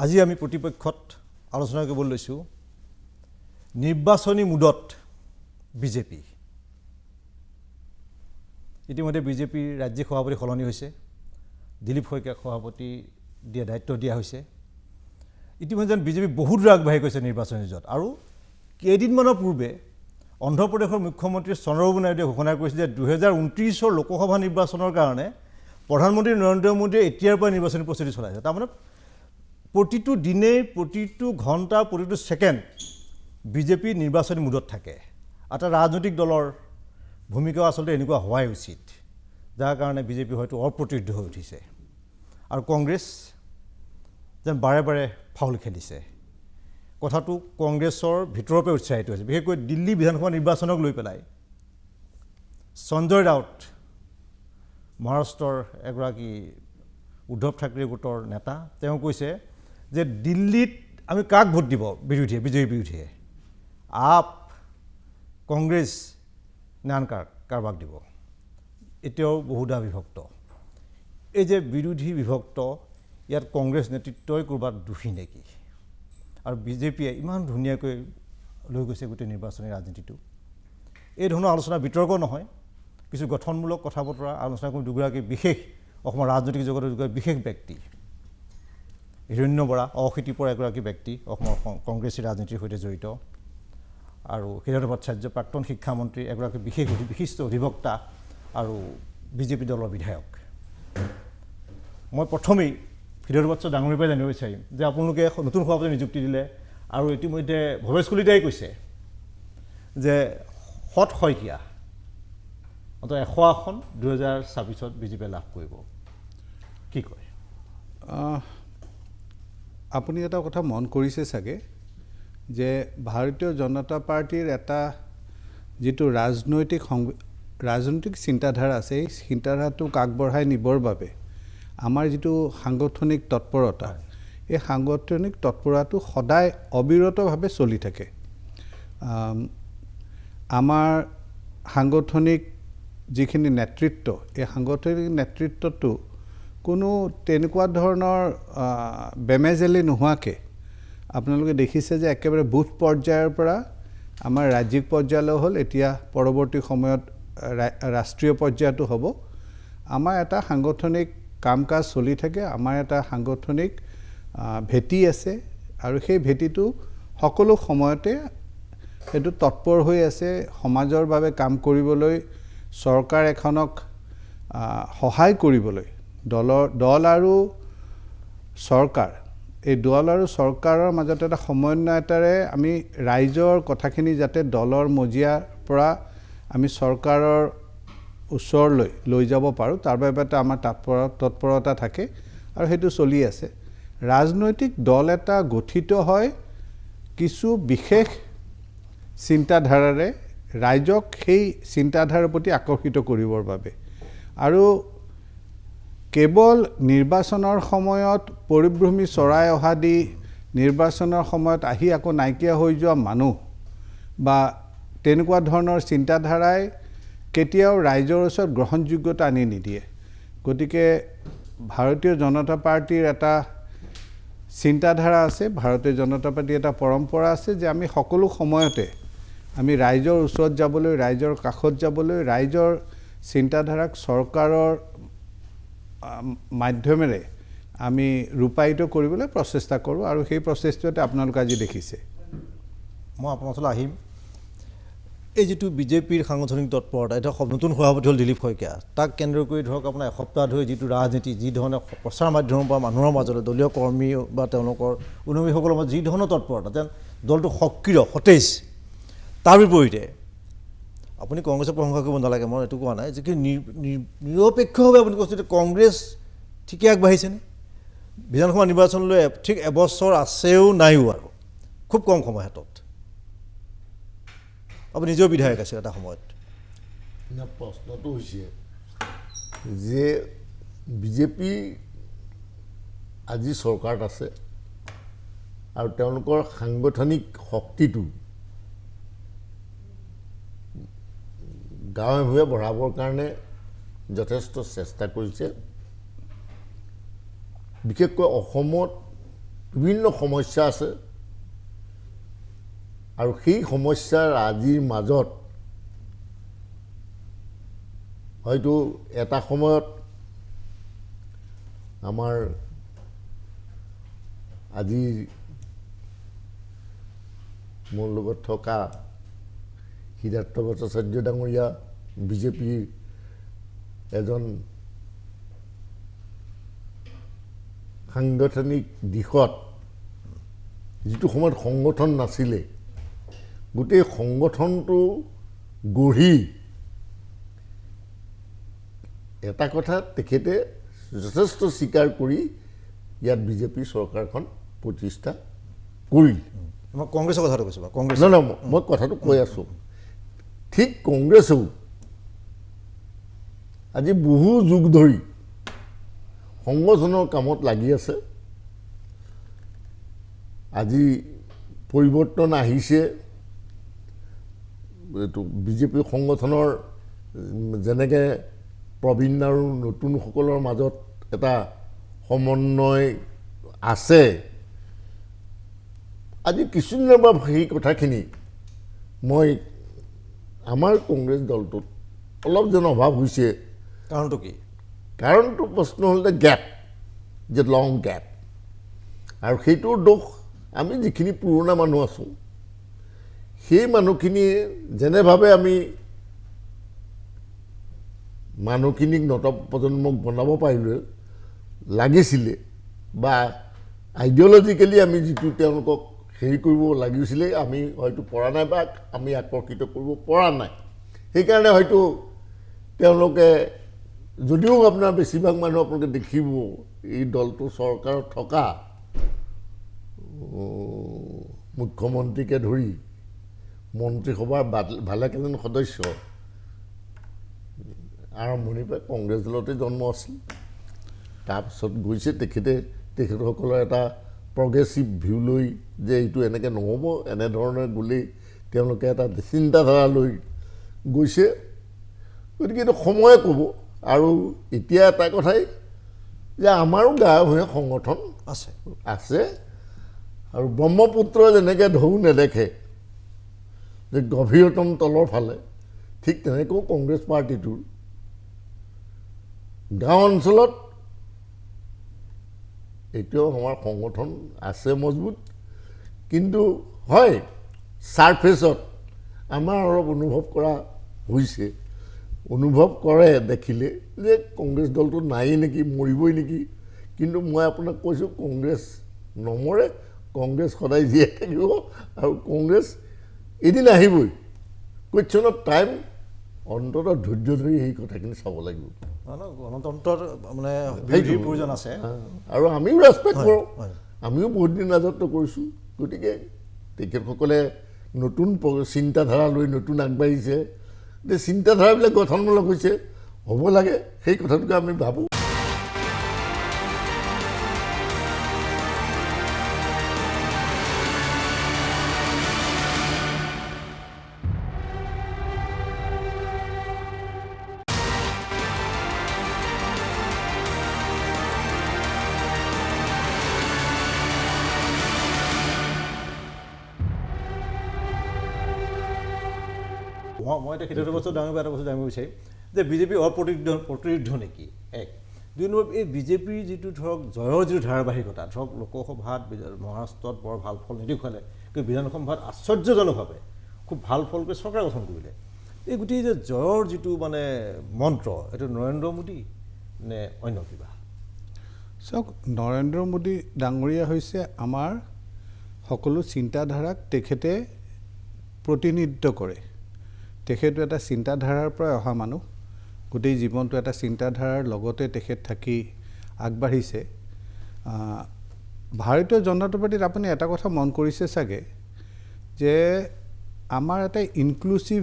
আজি আমি প্ৰতিপক্ষত আলোচনা কৰিব লৈছোঁ নিৰ্বাচনী মুডত বিজেপি। ইতিমধ্যে বিজেপিৰ ৰাজ্যিক সভাপতি সলনি হৈছে, দিলীপ শইকীয়াক সভাপতি দিয়া দায়িত্ব দিয়া হৈছে। ইতিমধ্যে বিজেপি বহুত দূৰ আগবাঢ়ি গৈছে নিৰ্বাচনী যুঁজত। আৰু কেইদিনমানৰ পূৰ্বে অন্ধ্ৰপ্ৰদেশৰ মুখ্যমন্ত্ৰী চন্দ্ৰবাবু নাইডুৱে ঘোষণা কৰিছে যে 2029 লোকসভা নিৰ্বাচনৰ কাৰণে প্ৰধানমন্ত্ৰী নৰেন্দ্ৰ মোদীয়ে এতিয়াৰ পৰা নিৰ্বাচনী প্ৰস্তুতি চলাইছে। তাৰমানে প্ৰতিটো দিনেই, প্ৰতিটো ঘণ্টা, প্ৰতিটো ছেকেণ্ড বিজেপি নিৰ্বাচনী মুডত থাকে। এটা ৰাজনৈতিক দলৰ ভূমিকাও আচলতে এনেকুৱা হোৱাই উচিত, যাৰ কাৰণে বিজেপি হয়তো অপ্ৰতিৰোধ হৈ উঠিছে। আৰু কংগ্ৰেছ যেন বাৰে বাৰে ফাউল খেলিছে। কথাটো কংগ্ৰেছৰ ভিতৰৰ পৰা উৎসাহিত হৈছে, বিশেষকৈ দিল্লী বিধানসভা নিৰ্বাচনক লৈ পেলাই। সঞ্জয় ৰাউত মহাৰাষ্ট্ৰৰ এগৰাকী উদ্ধৱ ঠাকৰে গোটৰ নেতা, তেওঁ কৈছে যে দিল্লীত আমি কাক ভোট দিব বিজেপিৰ বিৰোধীয়ে, আপ, কংগ্ৰেছ নে আন কাৰোবাক দিব। এতিয়াও বহুধা বিভক্ত। এই যে বিৰোধী বিভক্ত, ইয়াত কংগ্ৰেছ নেতৃত্বই ক'ৰবাত দোষী নেকি? আৰু বিজেপিয়ে ইমান ধুনীয়াকৈ লৈ গৈছে গোটেই নিৰ্বাচনী ৰাজনীতিটো। এই ধৰণৰ আলোচনা বিতৰ্ক নহয়, কিছু গঠনমূলক কথা বতৰা আলোচনা কৰি দুগৰাকী বিশেষ অসমৰ ৰাজনৈতিক জগতৰ দুগৰাকী বিশেষ ব্যক্তি। হিৰণ্য বৰা অশীতিপৰ এগৰাকী ব্যক্তি, অসমৰ কংগ্ৰেছী ৰাজনীতিৰ সৈতে জড়িত। আৰু হীৰক ভট্টাচাৰ্য প্ৰাক্তন শিক্ষামন্ত্ৰী, এগৰাকী বিশিষ্ট অধিবক্তা আৰু বিজেপি দলৰ বিধায়ক। মই প্ৰথমেই হীৰক ভট্টাচাৰ্য ডাঙৰীৰ পৰাই জানিব বিচাৰিম যে আপোনালোকে নতুন সভাপতি নিযুক্তি দিলে, আৰু ইতিমধ্যে ভৱেশ কলিতাই কৈছে যে সৎ শইকীয়া অন্তত 100 আসন 2026 বিজেপিয়ে লাভ কৰিব। কি কয়? আপুনি এটা কথা মন কৰিছে চাগে যে ভাৰতীয় জনতা পাৰ্টিৰ এটা যিটো ৰাজনৈতিক চিন্তাধাৰা আছে, এই চিন্তাধাৰাটোক আগবঢ়াই নিবৰ বাবে আমাৰ যিটো সাংগঠনিক তৎপৰতা, এই সাংগঠনিক তৎপৰতাটো সদায় অবিৰতভাৱে চলি থাকে। আমাৰ সাংগঠনিক যিখিনি নেতৃত্ব, এই সাংগঠনিক নেতৃত্বটো কোনো তেনেকুৱা ধৰণৰ বেমেজেলি নোহোৱাকৈ আপোনালোকে দেখিছে যে একেবাৰে বুথ পৰ্যায়ৰ পৰা আমাৰ ৰাজ্যিক পৰ্যায়লৈ হ'ল, এতিয়া পৰৱৰ্তী সময়ত ৰাষ্ট্ৰীয় পৰ্যায়তো হ'ব। আমাৰ এটা সাংগঠনিক কাম কাজ চলি থাকে, আমাৰ এটা সাংগঠনিক ভেটি আছে, আৰু সেই ভেটিটো সকলো সময়তে সেইটো তৎপৰ হৈ আছে সমাজৰ বাবে কাম কৰিবলৈ, চৰকাৰ এখনক সহায় কৰিবলৈ। দল আৰু চৰকাৰ, এই দল আৰু চৰকাৰৰ মাজত এটা সমন্বয়তাৰে আমি ৰাইজৰ কথাখিনি যাতে দলৰ মজিয়াৰ পৰা আমি চৰকাৰৰ ওচৰলৈ লৈ যাব পাৰোঁ, তাৰ বাবে এটা আমাৰ তৎপৰতা থাকে, আৰু সেইটো চলি আছে। ৰাজনৈতিক দল এটা গঠিত হয় কিছু বিশেষ চিন্তাধাৰাৰে, ৰাইজক সেই চিন্তাধাৰাৰ প্ৰতি আকৰ্ষিত কৰিবৰ বাবে। আৰু কেৱল নিৰ্বাচনৰ সময়ত পৰিভ্ৰমী চৰাই অহা দি নিৰ্বাচনৰ সময়ত আহি আকৌ নাইকিয়া হৈ যোৱা মানুহ বা তেনেকুৱা ধৰণৰ চিন্তাধাৰাই কেতিয়াও ৰাইজৰ ওচৰত গ্ৰহণযোগ্যতা আনি নিদিয়ে। গতিকে ভাৰতীয় জনতা পাৰ্টীৰ এটা চিন্তাধাৰা আছে, ভাৰতীয় জনতা পাৰ্টীৰ এটা পৰম্পৰা আছে যে আমি সকলো সময়তে আমি ৰাইজৰ ওচৰত যাবলৈ, ৰাইজৰ কাষত যাবলৈ, ৰাইজৰ চিন্তাধাৰাক চৰকাৰৰ মাধ্যমেৰে আমি ৰূপায়িত কৰিবলৈ প্ৰচেষ্টা কৰোঁ, আৰু সেই প্ৰচেষ্টাতে আপোনালোকে আজি দেখিছে। মই আপোনাৰ ওচৰলৈ আহিম। এই যিটো বিজেপিৰ সাংগঠনিক তৎপৰতা, এতিয়া নতুন সভাপতি হ'ল দিলীপ শইকীয়া, তাক কেন্দ্ৰ কৰি ধৰক আপোনাৰ এসপ্তাহ ধৰি যিটো ৰাজনীতি, যি ধৰণে প্ৰচাৰ মাধ্যমৰ পৰা মানুহৰ মাজলৈ, দলীয় কৰ্মী বা তেওঁলোকৰ অনুগামীসকলৰ মাজত যি ধৰণৰ তৎপৰতা, যেন দলটো সক্ৰিয়, সতেজ। তাৰ বিপৰীতে আপুনি কংগ্ৰেছক প্ৰশংসা কৰিব নালাগে, মই এইটো কোৱা নাই, যে কি নিৰপেক্ষভাৱে আপুনি কৈছে যে কংগ্ৰেছ ঠিকে আগবাঢ়িছেনে? বিধানসভা নিৰ্বাচনলৈ ঠিক এবছৰ আছেও নাইও, আৰু খুব কম সময় হাতত। আপুনি নিজেও বিধায়ক আছিল এটা সময়ত। প্ৰশ্নটো হৈছে যে বিজেপি আজি চৰকাৰত আছে, আৰু তেওঁলোকৰ সাংগঠনিক শক্তিটো গাঁৱে ভূঞে বঢ়াবৰ কাৰণে যথেষ্ট চেষ্টা কৰিছে। বিশেষকৈ অসমত বিভিন্ন সমস্যা আছে আৰু সেই সমস্যাৰ আজিৰ মাজত হয়তো এটা সময়ত আমাৰ আজি মোৰ লগত থকা সিদ্ধাৰ্থ ভট্টাচাৰ্য ডাঙৰীয়া বিজেপিৰ এজন সাংগঠনিক দিশত যিটো সময়ত সংগঠন নাছিলে গোটেই সংগঠনটো গঢ়ি এটা কথা তেখেতে যথেষ্ট স্বীকাৰ কৰি ইয়াত বিজেপি চৰকাৰখন প্ৰতিষ্ঠা কৰিল মই কংগ্ৰেছৰ কথাটো কৈছোঁ বাৰু কংগ্ৰেছ নহয় মই কথাটো কৈ আছোঁ ঠিক কংগ্ৰেছেও আজি বহু যুগ ধৰি সংগঠনৰ কামত লাগি আছে আজি পৰিৱৰ্তন আহিছে এইটো বিজেপি সংগঠনৰ যেনেকৈ প্ৰবীণ আৰু নতুনসকলৰ মাজত এটা সমন্বয় আছে আজি কিছুদিনৰ পৰা সেই কথাখিনি মই আমাৰ কংগ্ৰেছ দলটোত অলপ যেন অভাৱ হৈছে কাৰণটো কি কাৰণটো প্ৰশ্ন হ'ল গেপ যে লং গেপ আৰু সেইটোৰ দোষ আমি যিখিনি পুৰণা মানুহ আছোঁ সেই মানুহখিনি যেনেভাৱে আমি মানুহখিনিক নৱপ্ৰজন্মক বনাব পাৰিলে লাগিছিলে বা আইডিঅ'লজিকেলি আমি যিটো তেওঁলোকক হেৰি কৰিব লাগিছিলে আমি হয়তো পৰা নাই বা আমি আকৰ্ষিত কৰিব পৰা নাই সেইকাৰণে হয়তো তেওঁলোকে যদিও আপোনাৰ বেছিভাগ মানুহ আপোনালোকে দেখিব এই দলটো চৰকাৰত থকা মুখ্যমন্ত্ৰীকে ধৰি মন্ত্ৰীসভাৰ ভালেকেইজন সদস্য আৰম্ভণিৰ পৰা কংগ্ৰেছ দলতে জন্ম আছিল তাৰপিছত গৈছে তেখেতসকলৰ এটা প্ৰগ্ৰেছিভ ভিউ লৈ যে এইটো এনেকৈ নহ'ব এনেধৰণে গ'লেই তেওঁলোকে এটা চিন্তাধাৰা লৈ গৈছে গতিকে এইটো সময়ে ক'ব আৰু এতিয়া এটা কথাই যে আমাৰো গাঁৱে সংগঠন আছে আৰু ব্ৰহ্মপুত্ৰই যেনেকৈ ঢৌ নেদেখে যে গভীৰতম তলৰ ফালে ঠিক তেনেকৈও কংগ্ৰেছ পাৰ্টিটোৰ গাঁও অঞ্চলত এতিয়াও আমাৰ সংগঠন আছে মজবুত কিন্তু হয় ছাৰফেচত আমাৰ অলপ অনুভৱ কৰা হৈছে অনুভৱ কৰে দেখিলে যে কংগ্ৰেছ দলটো নায়েই নেকি মৰিবই নেকি কিন্তু মই আপোনাক কৈছোঁ কংগ্ৰেছ নমৰে কংগ্ৰেছ সদায় জীয়াই থাকিব আৰু কংগ্ৰেছ এদিন আহিবই কুৱেশ্যন অফ টাইম অন্ততঃ ধৈৰ্য ধৰি সেই কথাখিনি চাব লাগিব গণতন্ত্ৰৰ মানে বিৰোধীৰ প্ৰয়োজন আছে আৰু আমিও ৰেচপেক্ট কৰোঁ আমিও বহুত দিন ৰাজত্ব কৰিছোঁ গতিকে তেখেতসকলে নতুন চিন্তাধাৰা লৈ নতুন আগবাঢ়িছে যে চিন্তাধাৰাবিলাক গঠনমূলক হৈছে হ'ব লাগে সেই কথাটোকে আমি ভাবোঁ মই এতিয়া সেইটো বস্তু ডাঙৰ এটা বস্তু জানিব বিচাৰিম যে বিজেপি অপ্ৰতিৰোধ নেকি এক দুই নম্বৰ এই বিজেপিৰ যিটো ধৰক জয়ৰ যিটো ধাৰাবাহিকতা ধৰক লোকসভাত মহাৰাষ্ট্ৰত বৰ ভাল ফল নিদেখুৱালে কিন্তু বিধানসভাত আশ্চৰ্যজনকভাৱে খুব ভাল ফল কৰি চৰকাৰ গঠন কৰিলে এই গোটেই যে জয়ৰ যিটো মানে মন্ত্ৰ এইটো নৰেন্দ্ৰ মোদী নে অন্য কিবা চাওক নৰেন্দ্ৰ মোদী ডাঙৰীয়া হৈছে আমাৰ সকলো চিন্তাধাৰাক তেখেতে প্ৰতিনিধিত্ব কৰে তেখেতো এটা চিন্তাধাৰাৰ পৰা অহা মানুহ গোটেই জীৱনটো এটা চিন্তাধাৰাৰ লগতে তেখেত থাকি আগবাঢ়িছে ভাৰতীয় জনতা পাৰ্টিত আপুনি এটা কথা মন কৰিছে চাগে যে আমাৰ এটা ইনক্লুচিভ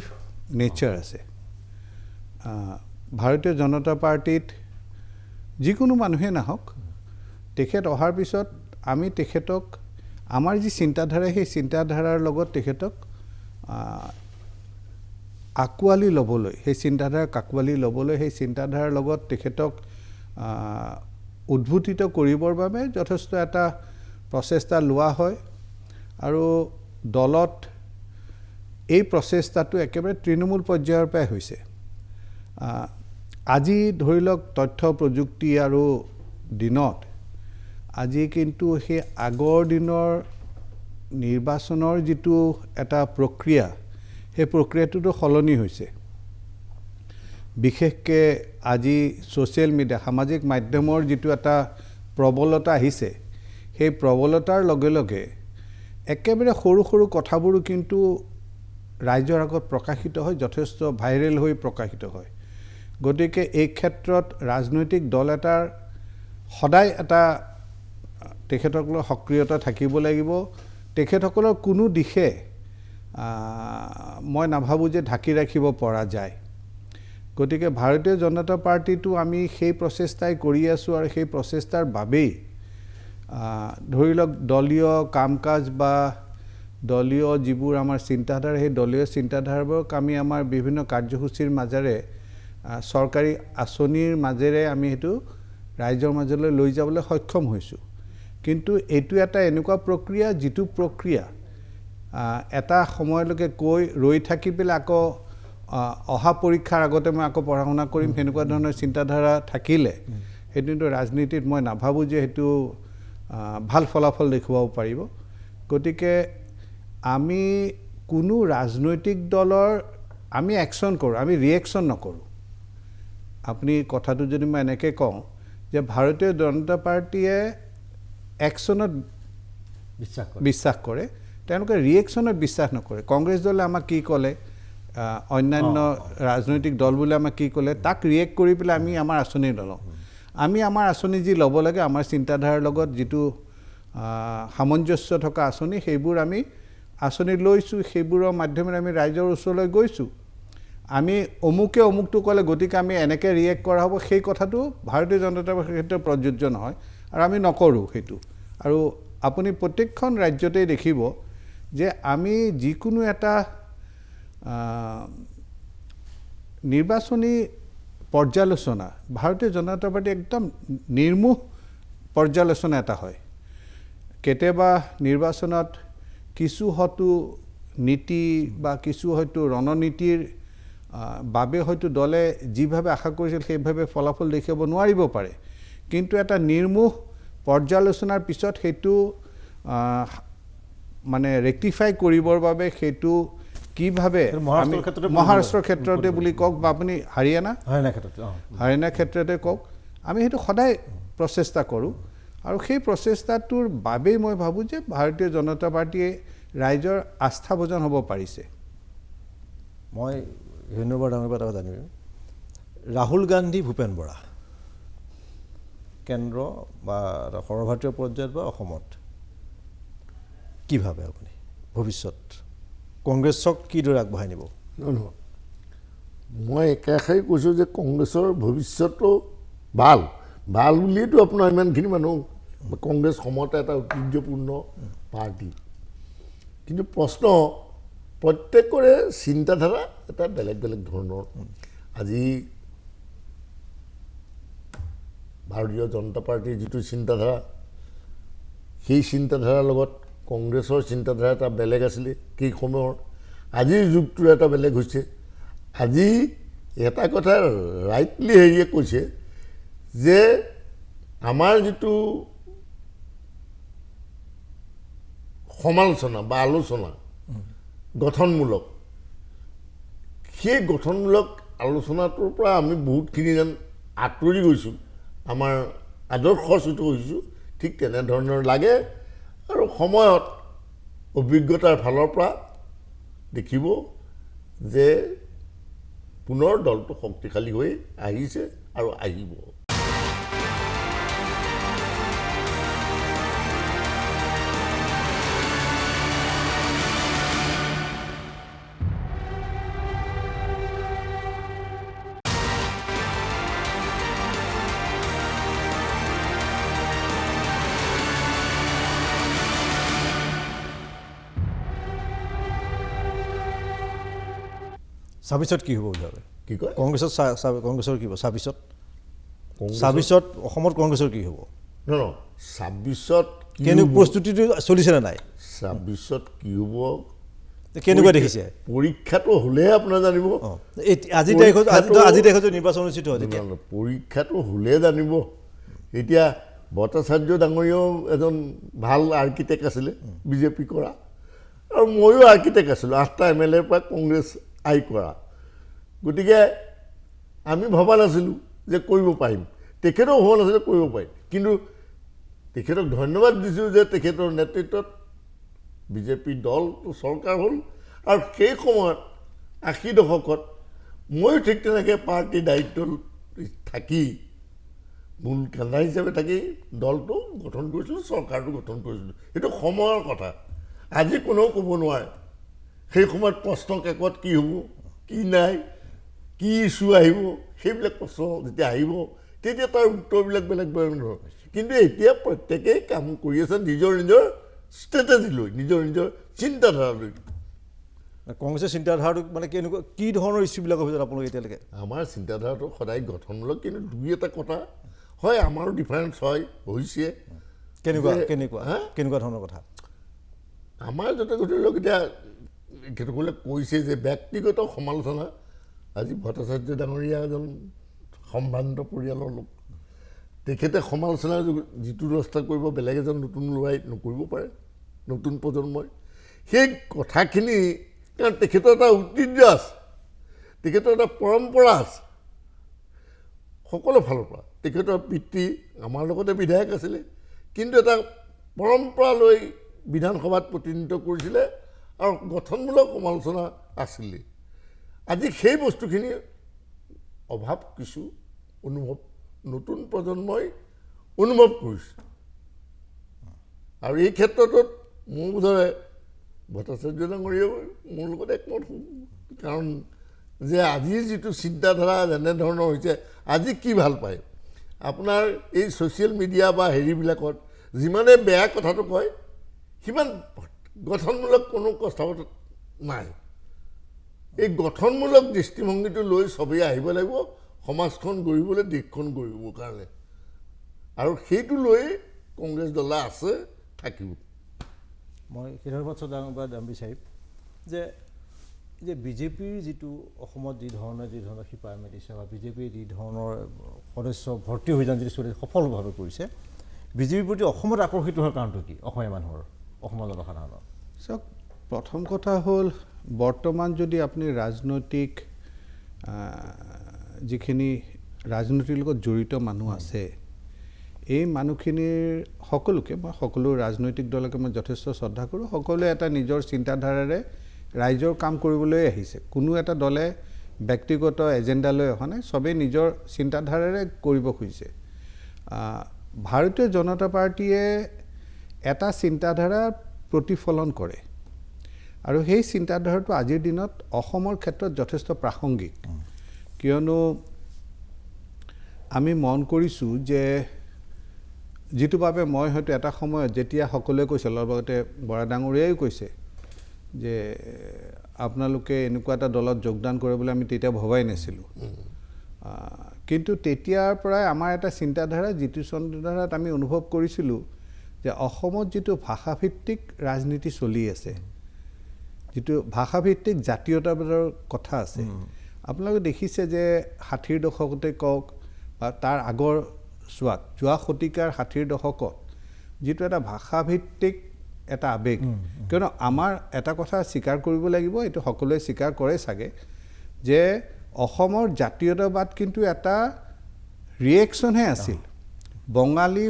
নেচাৰ আছে ভাৰতীয় জনতা পাৰ্টিত যিকোনো মানুহে নাহক তেখেত অহাৰ পিছত আমি তেখেতক আমাৰ যি চিন্তাধাৰা সেই চিন্তাধাৰাৰ লগত তেখেতক আঁকোৱালি ল'বলৈ সেই চিন্তাধাৰাক আঁকোৱালি ল'বলৈ সেই চিন্তাধাৰাৰ লগত তেখেতক উদ্বোধিত কৰিবৰ বাবে যথেষ্ট এটা প্ৰচেষ্টা লোৱা হয় আৰু দলত এই প্ৰচেষ্টাটো একেবাৰে তৃণমূল পৰ্যায়ৰ পৰাই হৈছে। আজি ধৰি লওক তথ্য প্ৰযুক্তি আৰু দিনত আজি কিন্তু সেই আগৰ দিনৰ নিৰ্বাচনৰ যিটো এটা প্ৰক্ৰিয়া সেই প্ৰক্ৰিয়াটোতো সলনি হৈছে। বিশেষকৈ আজি ছ'চিয়েল মিডিয়া সামাজিক মাধ্যমৰ যিটো এটা প্ৰবলতা আহিছে সেই প্ৰবলতাৰ লগে লগে একেবাৰে সৰু সৰু কথাবোৰো কিন্তু ৰাইজৰ আগত প্ৰকাশিত হয়, যথেষ্ট ভাইৰেল হৈ প্ৰকাশিত হয়। গতিকে এই ক্ষেত্ৰত ৰাজনৈতিক দল এটাৰ সদায় এটা তেখেতসকলৰ সক্ৰিয়তা থাকিব লাগিব। তেখেতসকলৰ কোনো দিশে মই নাভাবোঁ যে ঢাকি ৰাখিব পৰা যায়। গতিকে ভাৰতীয় জনতা পাৰ্টিটো আমি সেই প্ৰচেষ্টাই কৰি আছোঁ আৰু সেই প্ৰচেষ্টাৰ বাবেই ধৰি লওক দলীয় কাম কাজ বা দলীয় যিবোৰ আমাৰ চিন্তাধাৰা সেই দলীয় চিন্তাধাৰাবোৰক আমি আমাৰ বিভিন্ন কাৰ্যসূচীৰ মাজেৰে চৰকাৰী আঁচনিৰ মাজেৰে আমি সেইটো ৰাইজৰ মাজলৈ লৈ যাবলৈ সক্ষম হৈছোঁ। কিন্তু এইটো এটা এনেকুৱা প্ৰক্ৰিয়া যিটো প্ৰক্ৰিয়া এটা সময়লৈকে কৈ ৰৈ থাকি পেলাই আকৌ অহা পৰীক্ষাৰ আগতে মই আকৌ পঢ়া শুনা কৰিম সেনেকুৱা ধৰণৰ চিন্তাধাৰা থাকিলে সেইটো কিন্তু ৰাজনীতিত মই নাভাবোঁ যে সেইটো ভাল ফলাফল দেখুৱাব পাৰিব। গতিকে আমি কোনো ৰাজনৈতিক দলৰ আমি একশ্যন কৰোঁ, আমি ৰিয়েকশ্যন নকৰোঁ। আপুনি কথাটো যদি মই এনেকৈ কওঁ যে ভাৰতীয় জনতা পাৰ্টীয়ে একশ্যনত বিশ্বাস কৰে, তেওঁলোকে ৰিয়েকশ্যনত বিশ্বাস নকৰে। কংগ্ৰেছ দলে আমাক কি ক'লে, অন্যান্য ৰাজনৈতিক দলবোৰে আমাক কি ক'লে তাক ৰিয়েক্ট কৰি পেলাই আমি আমাৰ আঁচনি নলওঁ। আমি আমাৰ আঁচনি যি ল'ব লাগে আমাৰ চিন্তাধাৰাৰ লগত যিটো সামঞ্জস্য থকা আঁচনি সেইবোৰ আমি আঁচনি লৈছোঁ, সেইবোৰৰ মাধ্যমেৰে আমি ৰাইজৰ ওচৰলৈ গৈছোঁ। আমি অমুকে অমুকটো ক'লে গতিকে আমি এনেকৈ ৰিয়েক্ট কৰা হ'ব সেই কথাটো ভাৰতীয় জনতা পাৰ্টীৰ ক্ষেত্ৰত প্ৰযোজ্য নহয় আৰু আমি নকৰোঁ সেইটো। আৰু আপুনি প্ৰত্যেকখন ৰাজ্যতেই দেখিব যে আমি যিকোনো এটা নিৰ্বাচনী পৰ্যালোচনা ভাৰতীয় জনতা পাৰ্টী একদম নিৰ্মোহ পৰ্যালোচনা এটা হয়। কেতিয়াবা নিৰ্বাচনত কিছু হয়তো নীতি বা কিছু হয়তো ৰণনীতিৰ বাবে হয়তো দলে যিভাৱে আশা কৰিছিল সেইভাৱে ফলাফল দেখাব নোৱাৰিব পাৰে, কিন্তু এটা নিৰ্মোহ পৰ্যালোচনাৰ পিছত সেইটো মানে ৰেক্টিফাই কৰিবৰ বাবে সেইটো কিভাৱে মহাৰাষ্ট্ৰৰ ক্ষেত্ৰতে বুলি কওক বা আপুনি হাৰিয়ানা ক্ষেত্ৰতে কওক, আমি সেইটো সদায় প্ৰচেষ্টা কৰোঁ আৰু সেই প্ৰচেষ্টাটোৰ বাবেই মই ভাবোঁ যে ভাৰতীয় জনতা পাৰ্টীয়ে ৰাইজৰ আস্থাভাজন হ'ব পাৰিছে। মই ধন্যবাদ ডাঙৰ এটা জানিম। ৰাহুল গান্ধী ভূপেন বৰা কেন্দ্ৰ বা সৰ্বভাৰতীয় পৰ্যায়ত বা অসমত কি ভাবে আপুনি ভৱিষ্যত কংগ্ৰেছক কিদৰে আগবঢ়াই নিব? নহয়, মই একেষাৰে কৈছোঁ যে কংগ্ৰেছৰ ভৱিষ্যতটো ভাল বুলিয়েতো আপোনাৰ ইমানখিনি মানুহ কংগ্ৰেছ সময়তে এটা ঐতিহ্যপূৰ্ণ পাৰ্টি। কিন্তু প্ৰশ্ন প্ৰত্যেকৰে চিন্তাধাৰা এটা বেলেগ বেলেগ ধৰণৰ। আজি ভাৰতীয় জনতা পাৰ্টীৰ যিটো চিন্তাধাৰা সেই চিন্তাধাৰাৰ লগত কংগ্ৰেছৰ চিন্তাধাৰা এটা বেলেগ আছিলে সেই সময়ৰ, আজিৰ যুগটোৰ এটা বেলেগ হৈছে। আজি এটা কথা ৰাইটলি হেৰিয়ে কৈছে যে আমাৰ যিটো সমালোচনা বা আলোচনা গঠনমূলক, সেই গঠনমূলক আলোচনাটোৰ পৰা আমি বহুতখিনি যেন আঁতৰি গৈছোঁ, আমাৰ আদৰ্শচ্যুত হৈছোঁ, ঠিক তেনেধৰণৰ লাগে। আৰু সময়ত অভিজ্ঞতাৰ ফালৰ পৰা দেখিব যে পুনৰ দলটো শক্তিশালী হৈ আহিছে আৰু আহিব। ছাব্বিছত কি হ'ব বুলি ভাবে? কি কয় কংগ্ৰেছৰ কি হ'ব ছাব্বিছত অসমত কংগ্ৰেছৰ কি হ'ব? নহয়, 26ত কেনেকুৱা প্ৰস্তুতিটো চলিছেনে নাই 26ত কি হ'ব কেনেকুৱা দেখিছে পৰীক্ষাটো হ'লেহে আপোনাৰ জানিব আজি তাৰিখত নিৰ্বাচন অনুষ্ঠিত হয় তেতিয়া পৰীক্ষাটো হ'লে জানিব এতিয়া ভট্টাচাৰ্য ডাঙৰীয়াও এজন ভাল আৰ্কিটেক্ট আছিলে বিজেপি কৰা আৰু ময়ো আৰ্কিটেক্ট আছিলোঁ 8টা MLA পৰা কংগ্ৰেছ আই কৰা গতিকে আমি ভবা নাছিলোঁ যে কৰিব পাৰিম তেখেতেও ভবা নাছিলে কৰিব পাৰিম কিন্তু তেখেতক ধন্যবাদ দিছোঁ যে তেখেতৰ নেতৃত্বত বিজেপি দলটো চৰকাৰ হ'ল আৰু সেই সময়ত 80 দশকত ময়ো ঠিক তেনেকৈ পাৰ্টীৰ দায়িত্ব থাকি মূল কাণ্ডা হিচাপে থাকি দলটো গঠন কৰিছিলোঁ চৰকাৰটো গঠন কৰিছিলোঁ এইটো সময়ৰ কথা আজি কোনেও ক'ব নোৱাৰে সেই সময়ত প্ৰশ্ন কাকত কি হ'ব কি নাই কি ইছ্যু আহিব সেইবিলাক প্ৰশ্ন যেতিয়া আহিব তেতিয়া তাৰ উত্তৰবিলাক বেলেগ বেলেগ নহয় কিন্তু এতিয়া প্ৰত্যেকেই কাম কৰি আছে নিজৰ নিজৰ ষ্ট্ৰেটেজি লৈ নিজৰ নিজৰ চিন্তাধাৰা লৈ কংগ্ৰেছৰ চিন্তাধাৰাটো মানে কেনেকুৱা কি ধৰণৰ ইছ্যুবিলাক হৈছে আপোনালোকে এতিয়ালৈকে আমাৰ চিন্তাধাৰাটো সদায় গঠনমূলক কিন্তু দুই এটা কথা হয় আমাৰো ডিফাৰেঞ্চ হৈছে কেনেকুৱা ধৰণৰ কথা আমাৰ য'তে ধৰি লওক এতিয়া তেখেতসকলে কৈছে যে ব্যক্তিগত সমালোচনা আজি ভট্টাচাৰ্য ডাঙৰীয়া এজন সম্ভ্ৰান্ত পৰিয়ালৰ লোক তেখেতে সমালোচনা যিটো ব্যৱস্থা কৰিব বেলেগ এজন নতুন ল'ৰাই নকৰিব পাৰে নতুন প্ৰজন্মই সেই কথাখিনি কাৰণ তেখেতৰ এটা ঐতিহ্য আছে তেখেতৰ এটা পৰম্পৰা আছে সকলো ফালৰ পৰা তেখেতৰ পিতৃ আমাৰ লগতে বিধায়ক আছিলে কিন্তু এটা পৰম্পৰা লৈ বিধানসভাত প্ৰতিনিধিত্ব কৰিছিলে আৰু গঠনমূলক সমালোচনা আছিলে আজি সেই বস্তুখিনি অভাৱ কিছু অনুভৱ নতুন প্ৰজন্মই অনুভৱ কৰিছে আৰু এই ক্ষেত্ৰটোত মোৰ বোধৰে ভট্টাচাৰ্য ডাঙৰীয়াও মোৰ লগত একমত কাৰণ যে আজিৰ যিটো চিন্তাধাৰা যেনেধৰণৰ হৈছে আজি কি ভাল পায় আপোনাৰ এই ছ'চিয়েল মিডিয়া বা হেৰিবিলাকত যিমানে বেয়া কথাটো কয় সিমান গঠনমূলক কোনো কথা নাই এই গঠনমূলক দৃষ্টিভংগীটো লৈ চবেই আহিব লাগিব সমাজখন গঢ়িবলৈ দেশখন গঢ়িবৰ কাৰণে আৰু সেইটো লৈ কংগ্ৰেছ দল আছে থাকিব মই সেইধৰণৰ দাম বিচাৰিম যে বিজেপিৰ যিটো অসমত যি ধৰণৰ শিপাই মেলিছে বা বিজেপিৰ যি ধৰণৰ সদস্য ভৰ্তি অভিযান যিটো চলি সফলভাৱে কৰিছে বিজেপিৰ প্ৰতি অসমত আকৰ্ষিত হোৱাৰ কাৰণটো কি অসমীয়া মানুহৰ অসমৰ জনসাধাৰণৰ চাওক প্ৰথম কথা হ'ল বৰ্তমান যদি আপুনি ৰাজনৈতিক যিখিনি ৰাজনীতিৰ লগত জড়িত মানুহ আছে এই মানুহখিনিৰ সকলোকে মই সকলো ৰাজনৈতিক দলকে মই যথেষ্ট শ্ৰদ্ধা কৰোঁ সকলোৱে এটা নিজৰ চিন্তাধাৰাৰে ৰাইজৰ কাম কৰিবলৈ আহিছে কোনো এটা দলে ব্যক্তিগত এজেণ্ডা লৈ অহা নাই চবেই নিজৰ চিন্তাধাৰাৰে কৰিব খুজিছে ভাৰতীয় জনতা পাৰ্টীয়ে এটা চিন্তাধাৰা প্ৰতিফলন কৰে আৰু সেই চিন্তাধাৰাটো আজিৰ দিনত অসমৰ ক্ষেত্ৰত যথেষ্ট প্ৰাসংগিক কিয়নো আমি মন কৰিছোঁ যে যিটো বাবে মই হয়তো এটা সময়ত যেতিয়া সকলোৱে কৈছে লগতে বৰা ডাঙৰীয়াই কৈছে যে আপোনালোকে এনেকুৱা এটা দলত যোগদান কৰে বুলি আমি তেতিয়া ভবাই নাছিলোঁ কিন্তু তেতিয়াৰ পৰাই আমাৰ এটা চিন্তাধাৰা যিটো চিন্তাধাৰাত আমি অনুভৱ কৰিছিলোঁ যে অসমত যিটো ভাষাভিত্তিক ৰাজনীতি চলি আছে যিটো ভাষাভিত্তিক জাতীয়তাবাদৰ কথা আছে আপোনালোকে দেখিছে যে 60ৰ দশকতে কওক বা তাৰ আগৰ যোৱা শতিকাৰ 60ৰ দশকত যিটো এটা ভাষাভিত্তিক এটা আবেগ কিয়নো আমাৰ এটা কথা স্বীকাৰ কৰিব লাগিব এইটো সকলোৱে স্বীকাৰ কৰে চাগে যে অসমৰ জাতীয়তাবাদ কিন্তু এটা ৰিয়েকশ্যনহে আছিল বঙালী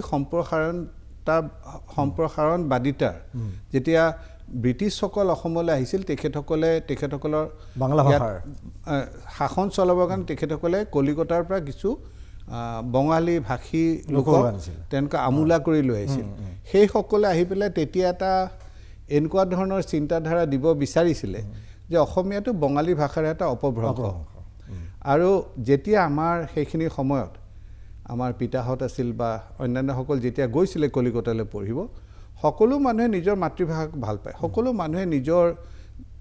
সম্প্ৰসাৰণবাদিতাৰ যেতিয়া ব্ৰিটিছসকল অসমলৈ আহিছিল তেখেতসকলৰ বাংলা ভাষাৰ শাসন চলাবৰ কাৰণে তেখেতসকলে কলিকতাৰ পৰা কিছু বঙালী ভাষী লোকক তেনেকুৱা আমোলা কৰি লৈ আহিছিল সেইসকলে আহি পেলাই তেতিয়া এটা এনেকুৱা ধৰণৰ চিন্তাধাৰা দিব বিচাৰিছিলে যে অসমীয়াটো বঙালী ভাষাৰ এটা অপভ্ৰংশ আৰু যেতিয়া আমাৰ সেইখিনি সময়ত আমাৰ পিতাহঁত আছিল বা অন্যান্যসকল যেতিয়া গৈছিলে কলিকতালৈ পঢ়িব সকলো মানুহে নিজৰ মাতৃভাষাক ভাল পায় সকলো মানুহে নিজৰ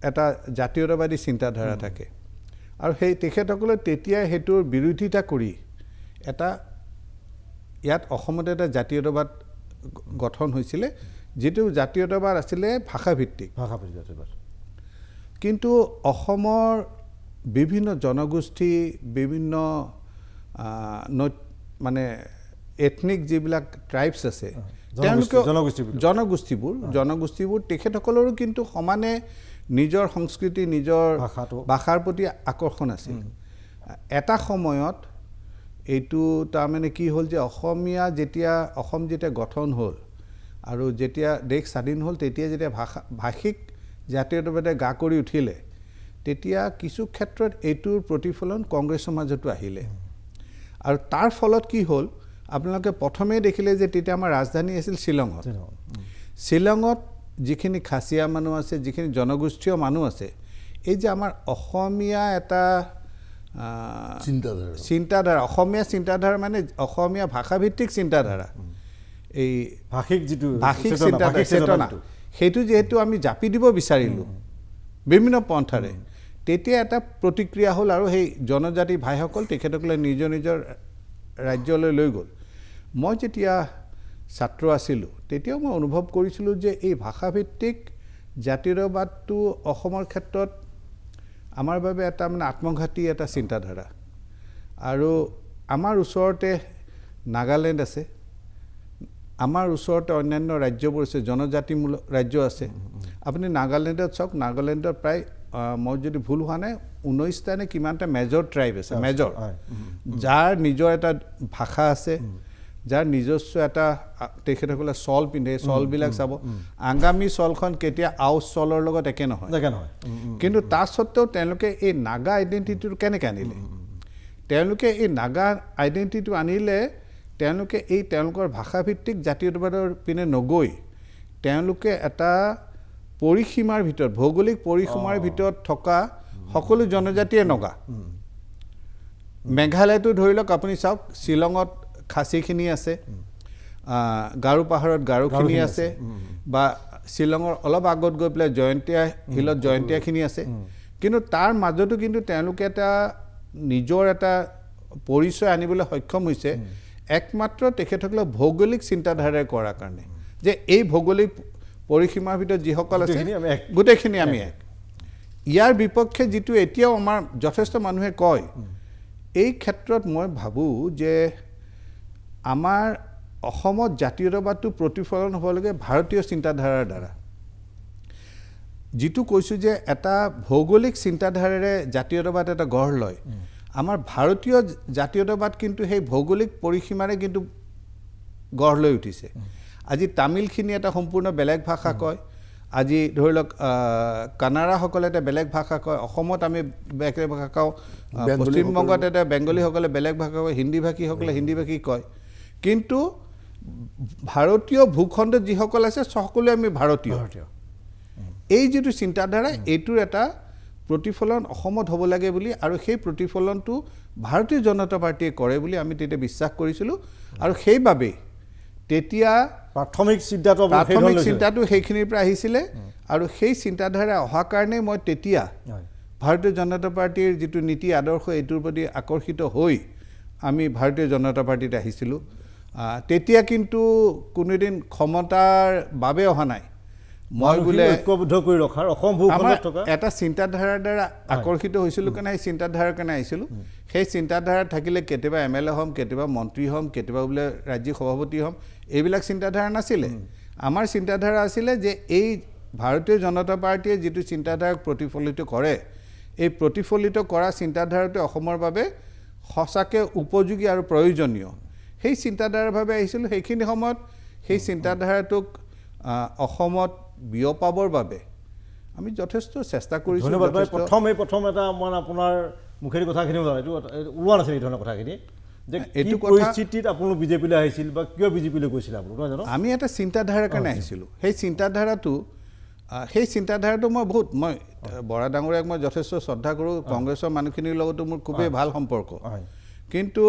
এটা জাতীয়তাবাদী চিন্তাধাৰা থাকে আৰু সেই তেখেতসকলে তেতিয়া সেইটোৰ বিৰোধিতা কৰি এটা ইয়াত অসমত এটা জাতীয়তাবাদ গঠন হৈছিলে যিটো জাতীয়তাবাদ আছিলে ভাষাভিত্তিক জাতীয়তাবাদ। কিন্তু অসমৰ বিভিন্ন জনগোষ্ঠী বিভিন্ন মানে এথনিক যিবিলাক ট্ৰাইবছ আছে তেওঁলোকে জনগোষ্ঠীবোৰ তেখেতসকলৰো কিন্তু সমানে নিজৰ সংস্কৃতি নিজৰ ভাষাৰ প্ৰতি আকৰ্ষণ আছিল। এটা সময়ত এইটো তাৰমানে কি হ'ল যে অসম যেতিয়া গঠন হ'ল আৰু যেতিয়া দেশ স্বাধীন হ'ল তেতিয়া যেতিয়া ভাষিক জাতীয়তাবাদে গা কৰি উঠিলে তেতিয়া কিছু ক্ষেত্ৰত এইটোৰ প্ৰতিফলন কংগ্ৰেছৰ মাজতো আহিলে। আৰু তাৰ ফলত কি হ'ল আপোনালোকে প্ৰথমেই দেখিলে যে তেতিয়া আমাৰ ৰাজধানী আছিল শ্বিলঙত যিখিনি খাচীয়া মানুহ আছে যিখিনি জনগোষ্ঠীয় মানুহ আছে এই যে আমাৰ অসমীয়া এটা চিন্তাধাৰা অসমীয়া চিন্তাধাৰা মানে অসমীয়া ভাষাভিত্তিক চিন্তাধাৰা এই ভাষিক চেতনা সেইটো যিহেতু আমি জাপি দিব বিচাৰিলোঁ বিভিন্ন পন্থাৰে তেতিয়া এটা প্ৰতিক্ৰিয়া হ'ল আৰু সেই জনজাতি ভাইসকল তেখেতসকলে নিজৰ নিজৰ ৰাজ্যলৈ লৈ গ'ল। মই যেতিয়া ছাত্ৰ আছিলোঁ তেতিয়াও মই অনুভৱ কৰিছিলোঁ যে এই ভাষাভিত্তিক জাতীয়তাবাদটো অসমৰ ক্ষেত্ৰত আমাৰ বাবে এটা মানে আত্মঘাতী এটা চিন্তাধাৰা। আৰু আমাৰ ওচৰতে নাগালেণ্ড আছে, আমাৰ ওচৰতে অন্যান্য ৰাজ্যবোৰ আছে, জনজাতিমূলক ৰাজ্য আছে। আপুনি নাগালেণ্ডত চাওক, নাগালেণ্ডত প্ৰায় মই যদি ভুল হোৱা নাই 19টা নে কিমানটা মেজৰ ট্ৰাইব আছে, মেজৰ, যাৰ নিজৰ এটা ভাষা আছে, যাৰ নিজস্ব এটা তেখেতসকলে চল পিন্ধে, চলবিলাক চাব আংগামী চলখন কেতিয়া আউচ চলৰ লগত একে নহয়। কিন্তু তাৰ সত্ত্বেও তেওঁলোকে এই নাগা আইডেণ্টিটিটো কেনেকৈ আনিলে? তেওঁলোকে এই নাগা আইডেণ্টিটিটো আনিলে তেওঁলোকে এই তেওঁলোকৰ ভাষাভিত্তিক জাতীয়তাবাদৰ পিনে নগৈ তেওঁলোকে এটা পৰিসীমাৰ ভিতৰত ভৌগোলিক পৰিসীমাৰ ভিতৰত থকা সকলো জনজাতিয়ে নগা। মেঘালয়টো ধৰি লওক আপুনি চাওক, শ্বিলঙত খাচীখিনি আছে, গাৰো পাহাৰত গাৰোখিনি আছে, বা শ্বিলঙৰ অলপ আগত গৈ পেলাই জয়ন্তীয়া হিলত জয়ন্তীয়াখিনি আছে। কিন্তু তাৰ মাজতো কিন্তু তেওঁলোকে এটা নিজৰ এটা পৰিচয় আনিবলৈ সক্ষম হৈছে একমাত্ৰ তেখেতসকলে ভৌগোলিক চিন্তাধাৰাৰে কৰাৰ কাৰণে, যে এই ভৌগোলিক পৰিসীমাৰ ভিতৰত যিসকল আছে গোটেইখিনি আমি এক। ইয়াৰ বিপক্ষে যিটো এতিয়াও আমাৰ যথেষ্ট মানুহে কয়, এই ক্ষেত্ৰত মই ভাবোঁ যে আমাৰ অসমত জাতীয়তাবাদটো প্ৰতিফলন হ'ব লাগে ভাৰতীয় চিন্তাধাৰাৰ দ্বাৰা। যিটো কৈছোঁ যে এটা ভৌগোলিক চিন্তাধাৰাৰে জাতীয়তাবাদ এটা গঢ় লয়, আমাৰ ভাৰতীয় জাতীয়তাবাদ কিন্তু সেই ভৌগোলিক পৰিসীমাৰে কিন্তু গঢ় লৈ উঠিছে। আজি তামিলখিনি এটা সম্পূৰ্ণ বেলেগ ভাষা কয়, আজি ধৰি লওক কানাড়াসকলে এটা বেলেগ ভাষা কয়, অসমত আমি বেলেগ ভাষা কওঁ, পশ্চিমবংগত এটা বেংগলীসকলে বেলেগ ভাষা কয়, হিন্দী ভাষীসকলে হিন্দী ভাষী কয়। কিন্তু ভাৰতীয় ভূখণ্ডত যিসকল আছে সকলোৱে আমি ভাৰতীয়। এই যিটো চিন্তাধাৰা এইটোৰ এটা প্ৰতিফলন অসমত হ'ব লাগে বুলি, আৰু সেই প্ৰতিফলনটো ভাৰতীয় জনতা পাৰ্টীয়ে কৰে বুলি আমি তেতিয়া বিশ্বাস কৰিছিলোঁ। আৰু সেইবাবেই তেতিয়া প্ৰাথমিক চিন্তাটো সেইখিনিৰ পৰা আহিছিলে। আৰু সেই চিন্তাধাৰা অহাৰ কাৰণে মই তেতিয়া ভাৰতীয় জনতা পাৰ্টীৰ যিটো নীতি আদৰ্শ এইটোৰ প্ৰতি আকৰ্ষিত হৈ আমি ভাৰতীয় জনতা পাৰ্টীত আহিছিলোঁ। তেতিয়া কিন্তু কোনোদিন ক্ষমতাৰ বাবে অহা নাই, মই বোলে ঐক্যবদ্ধ কৰি ৰখাৰ অসম ভূখণ্ডত থকা এটা চিন্তাধাৰাৰ দ্বাৰা আকৰ্ষিত হৈছিলোঁ কাৰণে সেই চিন্তাধাৰাৰ কাৰণে আহিছিলোঁ। সেই চিন্তাধাৰা থাকিলে কেতিয়াবা MLA হ'ম, কেতিয়াবা মন্ত্ৰী হ'ম, কেতিয়াবা বোলে ৰাজ্যিক সভাপতি হ'ম, এইবিলাক চিন্তাধাৰা নাছিলে। আমাৰ চিন্তাধাৰা আছিলে যে এই ভাৰতীয় জনতা পাৰ্টীয়ে যিটো চিন্তাধাৰাক প্ৰতিফলিত কৰে, এই প্ৰতিফলিত কৰা চিন্তাধাৰাটো অসমৰ বাবে সঁচাকৈ উপযোগী আৰু প্ৰয়োজনীয়, সেই চিন্তাধাৰাৰ বাবে আহিছিলোঁ। সেইখিনি সময়ত সেই চিন্তাধাৰাটোক অসমত বিয়পাবৰ বাবে আমি যথেষ্ট চেষ্টা কৰিছোঁ। ধন্যবাদ। প্ৰথম এটা মই আপোনাৰ মুখেদি কথাখিনি এইটো ওলোৱা নাছিল এই ধৰণৰ কথাখিনি, যে এইটো পৰিস্থিতিত আপোনালোক বিজেপিলৈ আহিছিল বা কিয় বিজেপিলৈ গৈছিল আপোনালোক, নহয় জানো? আমি এটা চিন্তাধাৰাৰ কাৰণে আহিছিলোঁ। সেই চিন্তাধাৰাটো মই বৰা ডাঙৰীয়াক মই যথেষ্ট শ্ৰদ্ধা কৰোঁ, কংগ্ৰেছৰ মানুহখিনিৰ লগতো মোৰ খুবেই ভাল সম্পৰ্ক। কিন্তু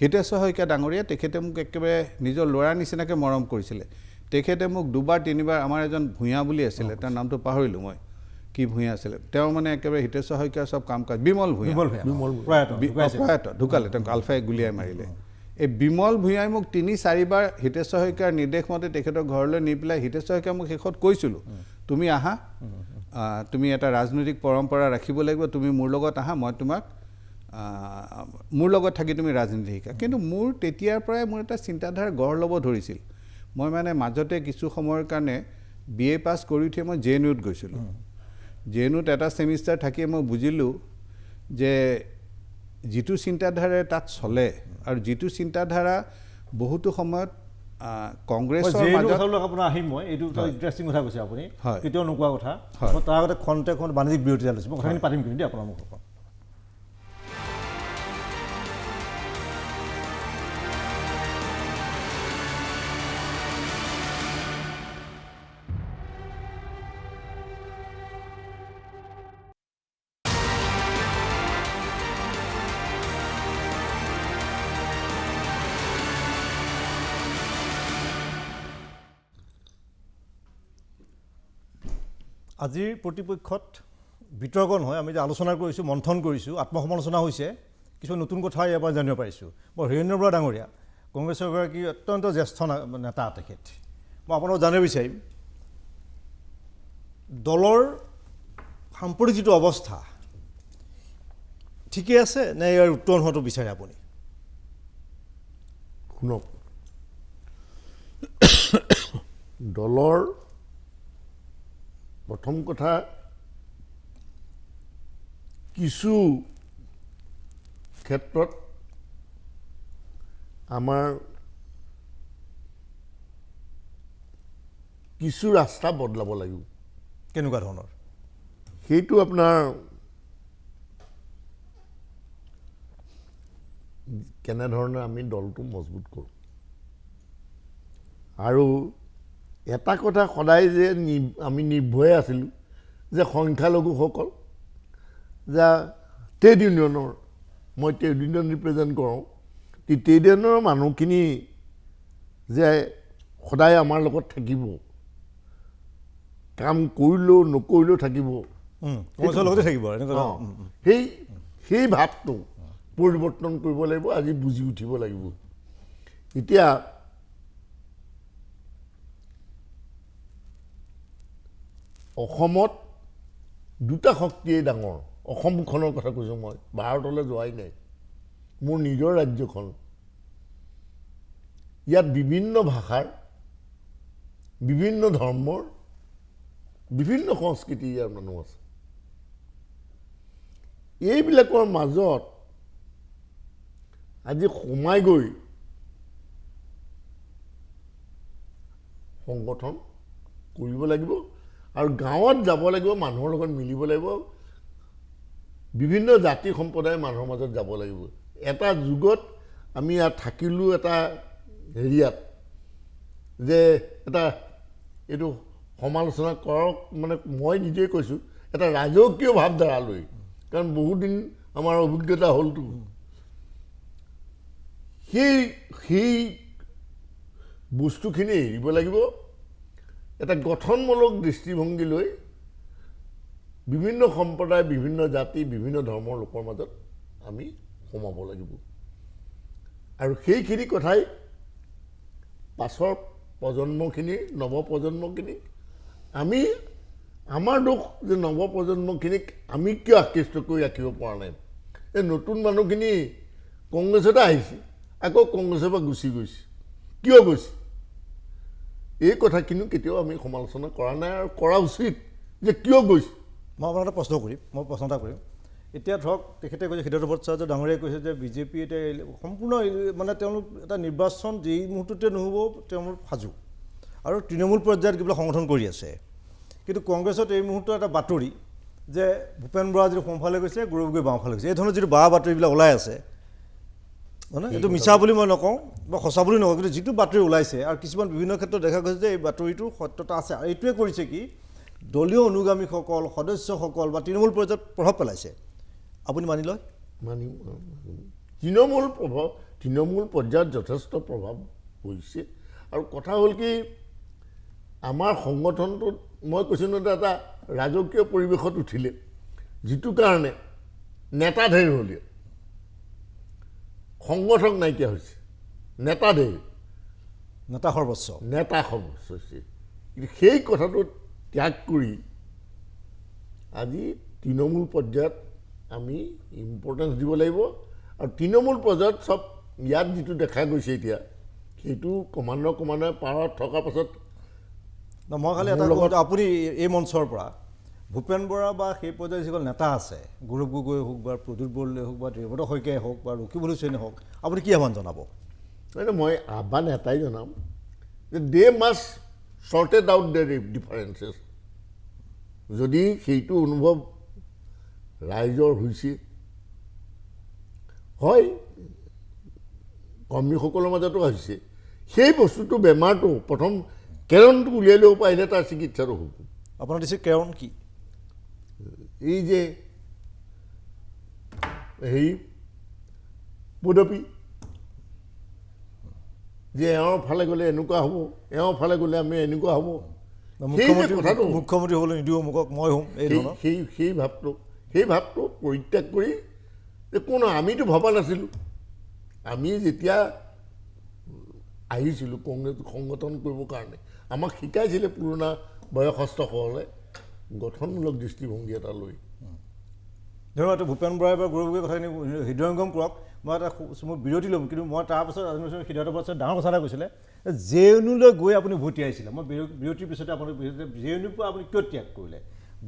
হিতেশ্বৰ শইকীয়া ডাঙৰীয়া তেখেতে মোক একেবাৰে নিজৰ ল'ৰাৰ নিচিনাকৈ মৰম কৰিছিলে। তেখেতে মোক 2বাৰ 3বাৰ, আমাৰ এজন ভূঞা বুলি আছিলে, তেওঁৰ নামটো পাহৰিলোঁ মই, কি ভূঞা আছিলে, তেওঁ মানে একেবাৰে হিতেশ্বৰ শইকীয়াৰ চব কাম কাজ, বিমল ভূঞা প্ৰয়াত ঢুকালে, তেওঁক আলফাই গুলিয়াই মাৰিলে। এই বিমল ভূঞাই মোক ৩-৪বাৰ হিতেশ্বৰ শইকীয়াৰ নিৰ্দেশ মতে তেখেতৰ ঘৰলৈ নি পেলাই হিতেশ্বৰ শইকীয়া মোক শেষত কৈছিলোঁ তুমি আহা তুমি এটা ৰাজনৈতিক পৰম্পৰা ৰাখিব লাগিব তুমি মোৰ লগত আহা মই তোমাক মোৰ লগত থাকি তুমি ৰাজনীতি শিকা কিন্তু মোৰ তেতিয়াৰ পৰাই মোৰ এটা চিন্তাধাৰা গঢ় ল'ব ধৰিছিল মই মানে মাজতে কিছু সময়ৰ কাৰণে BA পাছ কৰি উঠি মই JNUত গৈছিলোঁ JNUত এটা ছেমিষ্টাৰ থাকি মই বুজিলোঁ যে যিটো চিন্তাধাৰা তাত চলে আৰু যিটো চিন্তাধাৰা বহুতো সময়ত কংগ্ৰেছৰ মাজত আপোনাৰ আহিম মই এইটো ইণ্টাৰেষ্টিং কথা কৈছে আপুনি হয়। কেতিয়াও নোকোৱা কথা মই তাৰ আগতে খন্তে বাণিজ্যিক বিৰতি লৈছোঁ মই কথাখিনি পাতিম কিন্তু দেই আপোনাৰ মুখৰ পৰা আজিৰ প্ৰতিপক্ষত বিতৰ্ক নহয় আমি যে আলোচনা কৰিছোঁ মন্থন কৰিছোঁ আত্মসমালোচনা হৈছে কিছুমান নতুন কথা ইয়াৰ পৰা জানিব পাৰিছোঁ মই হীৰেন্দ্ৰ বৰা ডাঙৰীয়া কংগ্ৰেছৰ এগৰাকী অত্যন্ত জ্যেষ্ঠ নেতা তেখেত মই আপোনাক জানিব বিচাৰিম দলৰ সাম্প্ৰতিক যিটো অৱস্থা ঠিকে আছে নে ইয়াৰ উত্তৰণ হোৱাটো বিচাৰে আপুনি শুনক দলৰ প্ৰথম কথা কিছু ক্ষেত্ৰত আমাৰ কিছু ৰাস্তা বদলাব লাগিব কেনেকুৱা ধৰণৰ সেইটো আপোনাৰ কেনেধৰণে আমি দলটো মজবুত কৰোঁ আৰু এটা কথা সদায় যে আমি নিৰ্ভয়ে আছিলোঁ যে সংখ্যালঘুসকল যে ট্ৰেড ইউনিয়নৰ মই ট্ৰেড ইউনিয়ন ৰিপ্ৰেজেণ্ট কৰোঁ ট্ৰেড ইউনিয়নৰ মানুহখিনি যে সদায় আমাৰ লগত থাকিব কাম কৰিলেও নকৰিলেও থাকিব লগতে থাকিব সেই ভাৱটো পৰিৱৰ্তন কৰিব লাগিব আজি বুজি উঠিব লাগিব এতিয়া অসমত দুটা শক্তিয়েই ডাঙৰ অসমখনৰ কথা কৈছোঁ মই ভাৰতলৈ যোৱাই নাই মোৰ নিজৰ ৰাজ্যখন ইয়াত বিভিন্ন ভাষাৰ বিভিন্ন ধৰ্মৰ বিভিন্ন সংস্কৃতি ইয়াৰ মানুহ আছে এইবিলাকৰ মাজত আজি সোমাই গৈ সংগঠন কৰিব লাগিব আৰু গাঁৱত যাব লাগিব মানুহৰ লগত মিলিব লাগিব বিভিন্ন জাতি সম্প্ৰদায়ৰ মানুহৰ মাজত যাব লাগিব এটা যুগত আমি ইয়াত থাকিলোঁ এটা হেৰিয়াত যে এটা এইটো সমালোচনা কৰক মানে মই নিজেই কৈছোঁ এটা ৰাজকীয় ভাৱধাৰা লৈ কাৰণ বহুদিন আমাৰ অভিজ্ঞতা হ'লতো সেই বস্তুখিনি এৰিব লাগিব এটা গঠনমূলক দৃষ্টিভংগী লৈ বিভিন্ন সম্প্ৰদায় বিভিন্ন জাতি বিভিন্ন ধৰ্মৰ লোকৰ মাজত আমি সোমাব লাগিব আৰু সেইখিনি কথাই পাছৰ প্ৰজন্মখিনি নৱপ্ৰজন্মখিনিক আমি আমাৰ দোষ যে নৱপ্ৰজন্মখিনিক আমি কিয় আকৃষ্ট কৰি ৰাখিব পৰা নাই এই নতুন মানুহখিনি কংগ্ৰেছতে আহিছে আকৌ কংগ্ৰেছৰ পৰা গুচি গৈছে কিয় গৈছে এই কথাখিনিও কেতিয়াও আমি সমালোচনা কৰা নাই আৰু কৰা উচিত যে কিয় গৈছে মই আপোনাক এটা প্ৰশ্ন কৰিম এতিয়া ধৰক তেখেতে কৈছে হীৰেন্দ্ৰ বৰা ডাঙৰীয়াই কৈছে যে বিজেপি এতিয়া সম্পূৰ্ণ মানে তেওঁলোক এটা নিৰ্বাচন যেই মুহূৰ্ততে নহ'ব তেওঁলোক সাজু আৰু তৃণমূল পৰ্যায়ত কিবা সংগঠন কৰি আছে কিন্তু কংগ্ৰেছত এই মুহূৰ্তত এটা বাতৰি যে ভূপেন বৰা যিটো সোঁফালে গৈছে গৌৰৱ গগৈ বাওঁফালে গৈছে এই ধৰণৰ যিটো বাতৰিবিলাক ওলাই আছে মানে এইটো মিছা বুলি মই নকওঁ বা সঁচা বুলি নকওঁ কিন্তু যিটো বাতৰি ওলাইছে আৰু কিছুমান বিভিন্ন ক্ষেত্ৰত দেখা গৈছে যে এই বাতৰিটোৰ সত্যতা আছে আৰু এইটোৱে কৰিছে কি দলীয় অনুগামীসকল সদস্যসকল বা তৃণমূল পৰ্যায়ত প্ৰভাৱ পেলাইছে আপুনি মানি লয় তৃণমূল পৰ্যায়ত যথেষ্ট প্ৰভাৱ পৰিছে আৰু কথা হ'ল কি আমাৰ সংগঠনটোত মই কৈছোঁ নহয় এটা ৰাজকীয় পৰিৱেশত উঠিলে যিটো কাৰণে নেতা ধেৰ হ'লে সংগঠক নাইকিয়া হৈছে নেতা দেই নেতা সৰ্বোচ্চ নেতা সৰ্বোচ্চ হৈছে কিন্তু সেই কথাটো ত্যাগ কৰি আজি তৃণমূল পৰ্যায়ত আমি ইম্পৰ্টেঞ্চ দিব লাগিব আৰু তৃণমূল পৰ্যায়ত চব ইয়াত যিটো দেখা গৈছে এতিয়া সেইটো ক্ৰমান্বয়ে পাৰত থকাৰ পাছত মই খালি এটা কথা আপুনি এই মঞ্চৰ পৰা ভূপেন বৰা বা সেই পৰ্যায়ৰ যিসকল নেতা আছে গৌৰৱ গগৈ হওক বা প্ৰদ্যুৎ বৰদলৈ হওক বা দেৱব্ৰত শইকীয়াই হওক বা ৰকিবুল হুছেইনে হওক আপুনি কি আহ্বান জনাব মই আহ্বান এটাই জনাম যে দে মাষ্ট শ্বৰ্টেড আউট দেয়াৰ ডিফাৰেঞ্চেছ যদি সেইটো অনুভৱ ৰাইজৰ হৈছে হয় কৰ্মীসকলৰ মাজতো হৈছে সেই বস্তুটো বেমাৰটো প্ৰথম কেৰণটো উলিয়াই ল'ব পাৰিলে তাৰ চিকিৎসাটো হ'ব আপোনাৰ দিছে কেৰণ কি এই যে হেৰি পদপী যে এওঁৰ ফালে গ'লে এনেকুৱা হ'ব এওঁৰ ফালে গ'লে আমি এনেকুৱা হ'ব মুখ্যমন্ত্ৰী হ'বলৈ নিদিওঁ মোক মই হ'ম এই ধৰণৰ সেই ভাৱটো পৰিত্যাগ কৰি যে কোনো আমিতো ভবা নাছিলোঁ আমি যেতিয়া আহিছিলোঁ কংগ্ৰেছ সংগঠন কৰিবৰ কাৰণে আমাক শিকাইছিলে পুৰণা বয়সস্থসকলে গঠনমূলক দৃষ্টিভংগী এটা লৈ ধৰক ভূপেন বৰাই বা গৌৰৱ গগৈৰ কথাখিনি হৃদয়ংগম কৰক মই এটা মই বিৰতি ল'ম কিন্তু মই তাৰপাছত সিদ্ধাৰ্থ পাছত ডাঙৰ কথা এটা কৈছিলে জে এন ইউলৈ গৈ আপুনি ভোট দিয়াইছিলে মই বিৰতিৰ পিছতে আপুনি জে এন ইউৰ পৰা আপুনি কিয় ত্যাগ কৰিলে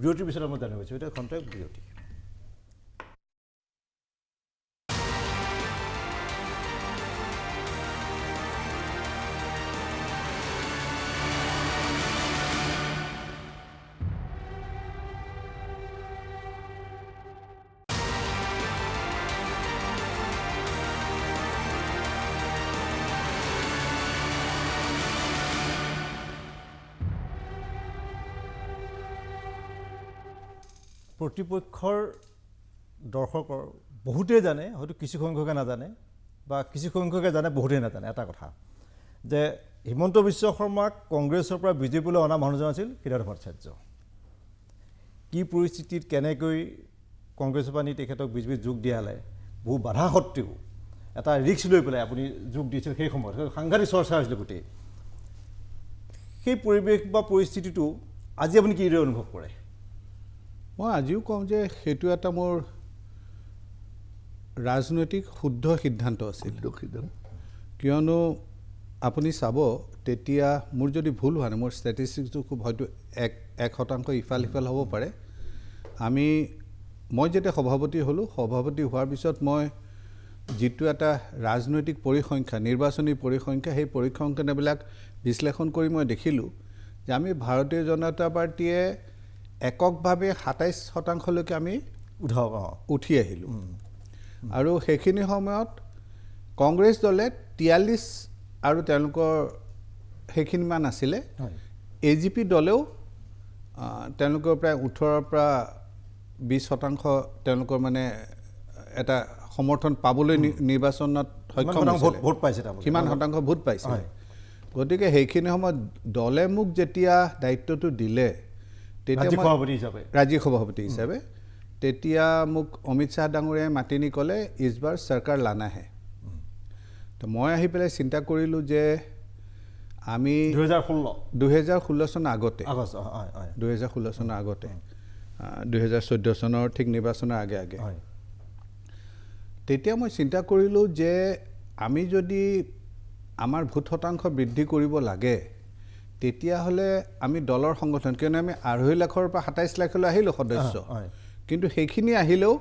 বিৰতিৰ পিছতে মই জানিব বিচাৰিছোঁ এতিয়া খন্তেক বিৰতি প্ৰতিপক্ষৰ দৰ্শকৰ বহুতেই জানে হয়তো কিছু সংখ্যকে নাজানে বা কিছু সংখ্যকে জানে বহুতেই নাজানে এটা কথা যে হিমন্ত বিশ্ব শৰ্মাক কংগ্ৰেছৰ পৰা বিজেপিলৈ অনা মানুহজন আছিল সিদ্ধাৰ্থ ভট্টাচাৰ্য কি পৰিস্থিতিত কেনেকৈ কংগ্ৰেছৰ পৰা নি তেখেতক বিজেপিত যোগ দিয়ালে বহু বাধা সত্ত্বেও এটা ৰিক্স লৈ পেলাই আপুনি যোগ দিছিল সেই সময়ত সাংঘাতিক চৰ্চা হৈছিলে গোটেই সেই পৰিৱেশ বা পৰিস্থিতিটো আজি আপুনি কিদৰে অনুভৱ কৰে মই আজিও কওঁ যে সেইটো এটা মোৰ ৰাজনৈতিক শুদ্ধ সিদ্ধান্ত আছিল কিয়নো আপুনি চাব তেতিয়া মোৰ যদি ভুল হোৱা নাই মোৰ ষ্টেটিষ্টিক্সটো খুব হয়তো 1% ইফাল সিফাল হ'ব পাৰে মই যেতিয়া সভাপতি হ'লোঁ সভাপতি হোৱাৰ পিছত মই যিটো এটা ৰাজনৈতিক পৰিসংখ্যা নিৰ্বাচনী পৰিসংখ্যা সেই পৰিসংখ্যাবিলাক বিশ্লেষণ কৰি মই দেখিলোঁ যে আমি ভাৰতীয় জনতা পাৰ্টীয়ে এককভাৱে 27%লৈকে আমি উঠি আহিলোঁ আৰু সেইখিনি সময়ত কংগ্ৰেছ দলে 43 আৰু তেওঁলোকৰ সেইখিনিমান আছিলে এজিপি দলেও তেওঁলোকৰ প্ৰায় 18 পৰা 20% তেওঁলোকৰ মানে এটা সমৰ্থন পাবলৈ নিৰ্বাচনত সক্ষম হৈছিল ভোট পাইছে কিমান শতাংশ ভোট পাইছে গতিকে সেইখিনি সময়ত দলে মোক যেতিয়া দায়িত্বটো দিলে ৰাজ্যিক সভাপতি হিচাপে তেতিয়া মোক অমিত শ্বাহ ডাঙৰীয়াই মাতি নি ক'লে ইছবাৰ চৰকাৰ লানা হে তো মই আহি পেলাই চিন্তা কৰিলোঁ যে আমি 2016 চনৰ আগতে 2016 চনৰ আগতে 2014 চনৰ ঠিক নিৰ্বাচনৰ আগে আগে তেতিয়া মই চিন্তা কৰিলোঁ যে আমি যদি আমাৰ ভোট শতাংশ বৃদ্ধি কৰিব লাগে তেতিয়াহ'লে আমি দলৰ সংগঠন কিয়নো আমি 2.5 লাখৰ পৰা 27 লাখলৈ আহিলোঁ সদস্য কিন্তু সেইখিনি আহিলেও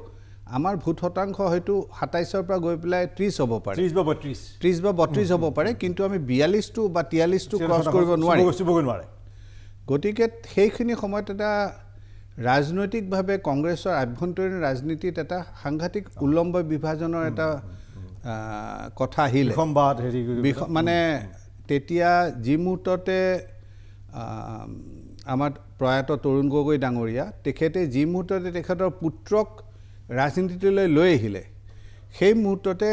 আমাৰ ভোট শতাংশ হয়তো 27ৰ পৰা গৈ পেলাই 30 হ'ব পাৰে 30 বা 32 হ'ব পাৰে কিন্তু আমি 42টো বা 43টো ক্ৰছ কৰিব নোৱাৰে গতিকে সেইখিনি সময়ত এটা ৰাজনৈতিকভাৱে কংগ্ৰেছৰ আভ্যন্তৰীণ ৰাজনীতিত এটা সাংঘাতিক উলম্ব বিভাজনৰ এটা কথা আহিলে মানে তেতিয়া যি মুহূৰ্ততে আমাৰ প্ৰয়াত তৰুণ গগৈ ডাঙৰীয়া তেখেতে যি মুহূৰ্ততে তেখেতৰ পুত্ৰক ৰাজনীতিলৈ লৈ আহিলে সেই মুহূৰ্ততে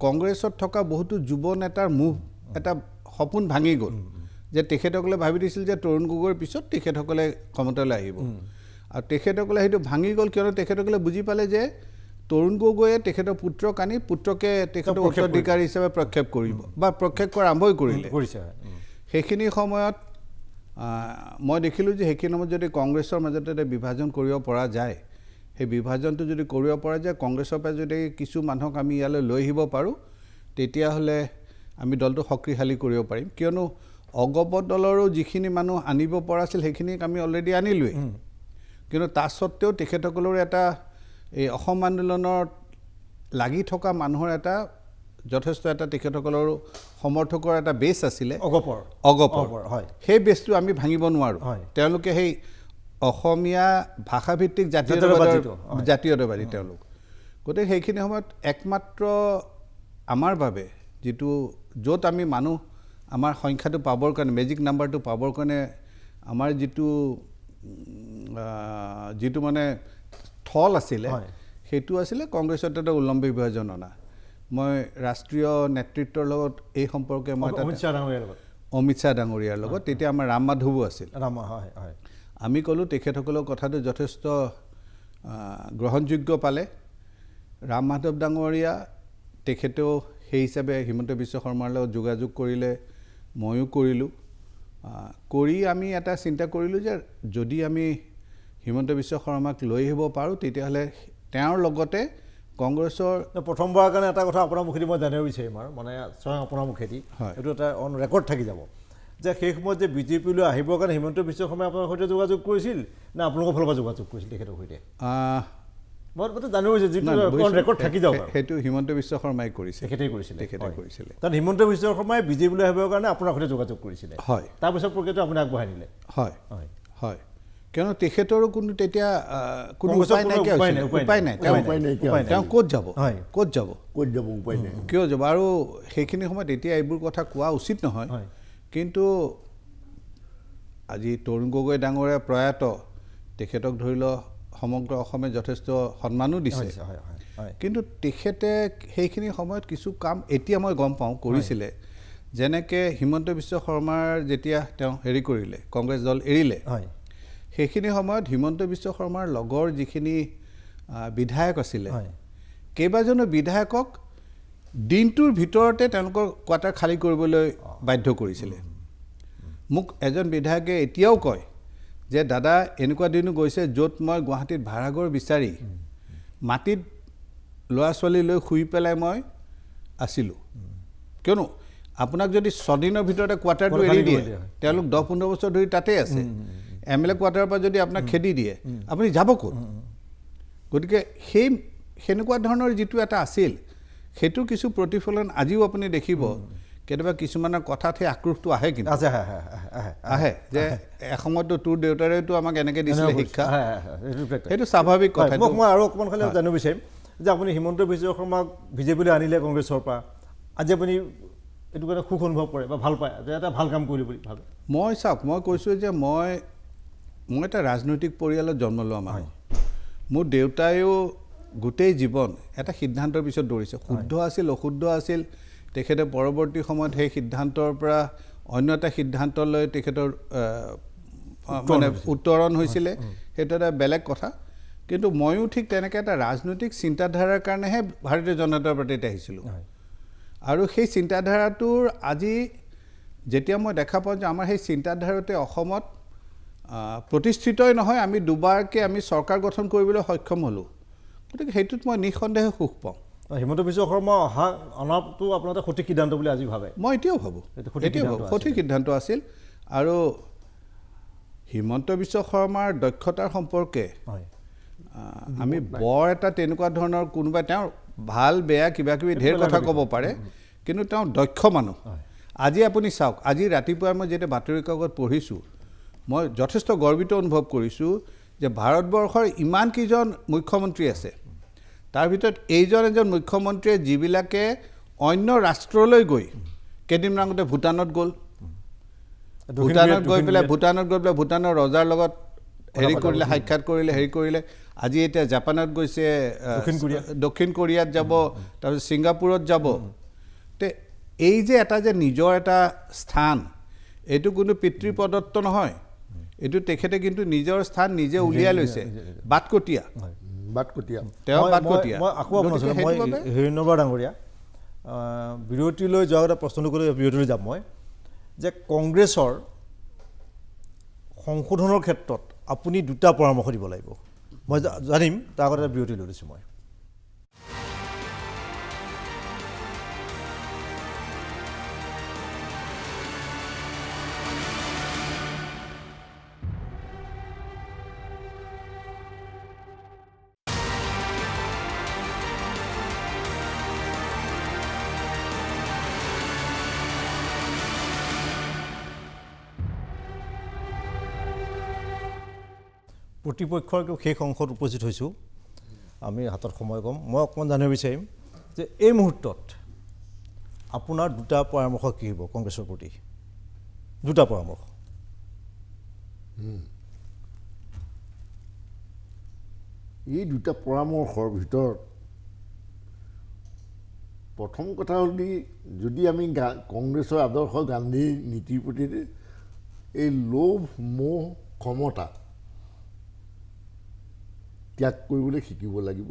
কংগ্ৰেছত থকা বহুতো যুৱ নেতাৰ মুখ এটা সপোন ভাঙি গ'ল যে তেখেতসকলে ভাবি দিছিল যে তৰুণ গগৈৰ পিছত তেখেতসকলে ক্ষমতালৈ আহিব আৰু তেখেতসকলে সেইটো ভাঙি গ'ল কিয়নো তেখেতসকলে বুজি পালে যে তৰুণ গগৈয়ে তেখেতৰ পুত্ৰক আনি পুত্ৰকে তেখেতৰ উত্তৰাধিকাৰী হিচাপে প্ৰক্ষেপ কৰিব বা প্ৰক্ষেপ কৰা আৰম্ভই কৰিলে সেইখিনি সময়ত মই দেখিলোঁ যে সেইখিনি সময়ত যদি কংগ্ৰেছৰ মাজতে এটা বিভাজন কৰিব পৰা যায় সেই বিভাজনটো যদি কৰিব পৰা যায় কংগ্ৰেছৰ পৰা যদি কিছু মানুহক আমি ইয়ালৈ লৈ আহিব পাৰোঁ তেতিয়াহ'লে আমি দলটো শক্তিশালী কৰিব পাৰিম কিয়নো অগপত দলৰো যিখিনি মানুহ আনিব পৰা আছিল সেইখিনিক আমি অলৰেডি আনিলোৱেই কিন্তু তাৰ স্বত্তেও তেখেতসকলৰ এটা এই অসম আন্দোলনত লাগি থকা মানুহৰ এটা যথেষ্ট এটা তেখেতসকলৰ সমৰ্থকৰ এটা বেছ আছিলে অগপৰ হয় সেই বেছটো আমি ভাঙিব নোৱাৰোঁ তেওঁলোকে সেই অসমীয়া ভাষাভিত্তিক জাতীয়তাবাদী তেওঁলোক গতিকে সেইখিনি সময়ত একমাত্ৰ আমাৰ বাবে যিটো য'ত আমি মানুহ আমাৰ সংখ্যাটো পাবৰ কাৰণে মেজিক নাম্বাৰটো পাবৰ কাৰণে আমাৰ যিটো মানে থল আছিলে সেইটো আছিলে কংগ্ৰেছত এটা উলম্ব বিভাজন অনা মই ৰাষ্ট্ৰীয় নেতৃত্বৰ লগত এই সম্পৰ্কে মই অমিত শ্বাহ ডাঙৰীয়াৰ লগত তেতিয়া আমাৰ ৰাম মাধৱো আছিল আমি ক'লোঁ তেখেতসকলৰ কথাটো যথেষ্ট গ্ৰহণযোগ্য পালে ৰাম মাধৱ ডাঙৰীয়া তেখেতেও সেই হিচাপে হিমন্ত বিশ্ব শৰ্মাৰ লগত যোগাযোগ কৰিলে ময়ো কৰিলোঁ কৰি আমি এটা চিন্তা কৰিলোঁ যে যদি আমি হিমন্ত বিশ্ব শৰ্মাক লৈ আহিব পাৰোঁ তেতিয়াহ'লে তেওঁৰ লগতে কংগ্ৰেছৰ প্ৰথমবাৰৰ কাৰণে এটা কথা আপোনাৰ মুখেদি মই জানিব বিচাৰিম আৰু মানে স্বয়ং আপোনাৰ মুখেদি এইটো এটা অন ৰেকৰ্ড থাকি যাব যে সেই সময়ত যে বিজেপিলৈ আহিবৰ কাৰণে হিমন্ত বিশ্ব শৰ্মাই আপোনাৰ সৈতে যোগাযোগ কৰিছিল নে আপোনালোকৰ ফালৰ পৰা যোগাযোগ কৰিছিল তেখেতৰ সৈতে মই জানিব বিচাৰিছোঁ যিটো ৰেকৰ্ড থাকি যাওক সেইটো হিমন্ত বিশ্ব শৰ্মাই কৰিছে তেখেতে কৰিছিলে কাৰণ হিমন্ত বিশ্ব শৰ্মাই বিজেপিলৈ আহিবৰ কাৰণে আপোনাৰ সৈতে যোগাযোগ কৰিছিলে হয় তাৰপিছত প্ৰক্ৰিয়াটো আপুনি আগবঢ়াই নিলে হয় হয় হয় কিয়নো তেখেতৰো কোনো তেতিয়া কোনো উপায় নাই তেওঁ ক'ত যাব উপায় নাই কিয় যাব আৰু সেইখিনি সময়ত এতিয়া এইবোৰ কথা কোৱা উচিত নহয় কিন্তু আজি তৰুণ গগৈ ডাঙৰীয়া প্ৰয়াত তেখেতক ধৰি লওক সমগ্ৰ অসমে যথেষ্ট সন্মানো দিছে কিন্তু তেখেতে সেইখিনি সময়ত কিছু কাম এতিয়া মই গম পাওঁ কৰিছিলে যেনেকৈ হিমন্ত বিশ্ব শৰ্মাৰ যেতিয়া তেওঁ হেৰি কৰিলে কংগ্ৰেছ দল এৰিলে সেইখিনি সময়ত হিমন্ত বিশ্ব শৰ্মাৰ লগৰ যিখিনি বিধায়ক আছিলে কেইবাজনো বিধায়কক দিনটোৰ ভিতৰতে তেওঁলোকৰ কোৱাৰ্টাৰ খালী কৰিবলৈ বাধ্য কৰিছিলে মোক এজন বিধায়কে এতিয়াও কয় যে দাদা এনেকুৱা দিনো গৈছে য'ত মই গুৱাহাটীত ভাড়াঘৰ বিচাৰি মাটিত ল'ৰা ছোৱালী লৈ শুই পেলাই মই আছিলোঁ কিয়নো আপোনাক যদি 6 দিনৰ ভিতৰতে কোৱাৰ্টাৰটো এৰি দিয়ে তেওঁলোক 10-15 বছৰ ধৰি তাতেই আছে MLA কোৱাৰ্টাৰৰ পৰা যদি আপোনাক খেদি দিয়ে আপুনি যাব ক'ত গতিকে সেনেকুৱা ধৰণৰ যিটো এটা আছিল সেইটোৰ কিছু প্ৰতিফলন আজিও আপুনি দেখিব কেতিয়াবা কিছুমানৰ কথাত সেই আক্ৰোশটো আহে কিন্তু আহে যে এসময়তো তোৰ দেউতাৰেতো আমাক এনেকৈ দিছিলে শিক্ষা সেইটো স্বাভাৱিক কথা মই আৰু অকণমান খালি জানিব বিচাৰিম যে আপুনি হিমন্ত বিশ্ব শৰ্মাক বিজেপিলৈ আনিলে কংগ্ৰেছৰ পৰা আজি আপুনি এইটো কাৰণে সুখ অনুভৱ কৰে বা ভাল পায় যে এটা ভাল কাম কৰিলোঁ বুলি ভাবে মই চাওক মই কৈছোঁ যে মই এটা ৰাজনৈতিক পৰিয়ালত জন্ম লোৱা মানুহ মোৰ দেউতায়েও গোটেই জীৱন এটা সিদ্ধান্তৰ পিছত দৌৰিছে শুদ্ধ আছিল অশুদ্ধ আছিল তেখেতে পৰৱৰ্তী সময়ত সেই সিদ্ধান্তৰ পৰা অন্য এটা সিদ্ধান্তলৈ তেখেতৰ মানে উত্তৰণ হৈছিলে সেইটো এটা বেলেগ কথা কিন্তু ময়ো ঠিক তেনেকৈ এটা ৰাজনৈতিক চিন্তাধাৰাৰ কাৰণেহে ভাৰতীয় জনতা পাৰ্টীত আহিছিলোঁ আৰু সেই চিন্তাধাৰাটোৰ আজি যেতিয়া মই দেখা পাওঁ যে আমাৰ সেই চিন্তাধাৰাতে অসমত প্ৰতিষ্ঠিতই নহয় আমি দুবাৰকৈ আমি চৰকাৰ গঠন কৰিবলৈ সক্ষম হ'লোঁ গতিকে সেইটোত মই নিঃসন্দেহে সুখ পাওঁ হিমন্ত বিশ্ব শৰ্মা অনাটো আপোনাৰ এটা সঠিক সিদ্ধান্ত বুলি আজি ভাবে মই এতিয়াও ভাবোঁ সঠিক সিদ্ধান্ত আছিল আৰু হিমন্ত বিশ্ব শৰ্মাৰ দক্ষতাৰ সম্পৰ্কে আমি বৰ এটা তেনেকুৱা ধৰণৰ কোনোবাই তেওঁৰ ভাল বেয়া কিবা কিবি ঢেৰ কথা ক'ব পাৰে কিন্তু তেওঁ দক্ষ মানুহ আজি আপুনি চাওক আজি ৰাতিপুৱা মই যেতিয়া বাতৰি কাকত পঢ়িছোঁ মই যথেষ্ট গৰ্বিত অনুভৱ কৰিছোঁ যে ভাৰতবৰ্ষৰ ইমানকেইজন মুখ্যমন্ত্ৰী আছে তাৰ ভিতৰত এজন মুখ্যমন্ত্ৰীয়ে যিবিলাকে অন্য ৰাষ্ট্ৰলৈ গৈ কেইদিনমান আগতে ভূটানত গ'ল গৈ পেলাই ভূটানৰ ৰজাৰ লগত হেৰি কৰিলে সাক্ষাৎ কৰিলে হেৰি কৰিলে আজি এতিয়া জাপানত গৈছে দক্ষিণ কোৰিয়াত যাব তাৰপিছত ছিংগাপুৰত যাব তে এই যে এটা যে নিজৰ এটা স্থান এইটো কোনো পিতৃ প্ৰদত্ত নহয় এইটো তেখেতে কিন্তু নিজৰ স্থান নিজে উলিয়াই লৈছে বাটকটীয়া বাটকটীয়া তেওঁ মই বাটকটীয়া আকৌ আপোনাৰ গতিকে মই সেইটো বাবে হীৰেন্দ্ৰ ডাঙৰীয়া বিৰতিলৈ যোৱাৰ আগতে প্ৰশ্নটো কৰি বিৰতিলৈ যাম মই যে কংগ্ৰেছৰ সংশোধনৰ ক্ষেত্ৰত আপুনি দুটা পৰামৰ্শ দিব লাগিব মই জানিম তাৰ আগতে বিৰতি লৈ লৈছোঁ মই প্ৰতিপক্ষৰ শেষ অংশত উপস্থিত হৈছোঁ আমি হাতত সময় কম মই অকণমান জানিব বিচাৰিম যে এই মুহূৰ্তত আপোনাৰ দুটা পৰামৰ্শ কি হ'ব কংগ্ৰেছৰ প্ৰতি দুটা পৰামৰ্শ এই দুটা পৰামৰ্শৰ ভিতৰত প্ৰথম কথা হ'ল যদি আমি কংগ্ৰেছৰ আদৰ্শ গান্ধী নীতিৰ প্ৰতি এই লোভ মোহ ক্ষমতা ত্যাগ কৰিবলৈ শিকিব লাগিব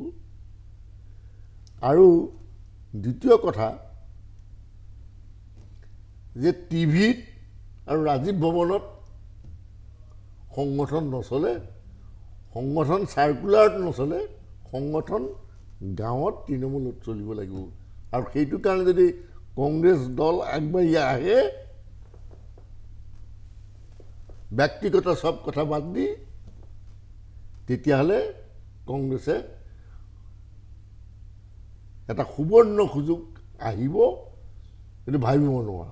আৰু দ্বিতীয় কথা যে টিভিত আৰু ৰাজীৱ ভৱনত সংগঠন নচলে সংগঠন চাৰ্কুলাৰত নচলে সংগঠন গাঁৱত তৃণমূলত চলিব লাগিব আৰু সেইটো কাৰণে যদি কংগ্ৰেছ দল আগবাঢ়ি আহে ব্যক্তিগত সব কথা বাদ দি তেতিয়াহ'লে কংগ্ৰেছে এটা সুবৰ্ণ সুযোগ আহিব এইটো ভাবিব নোৱাৰা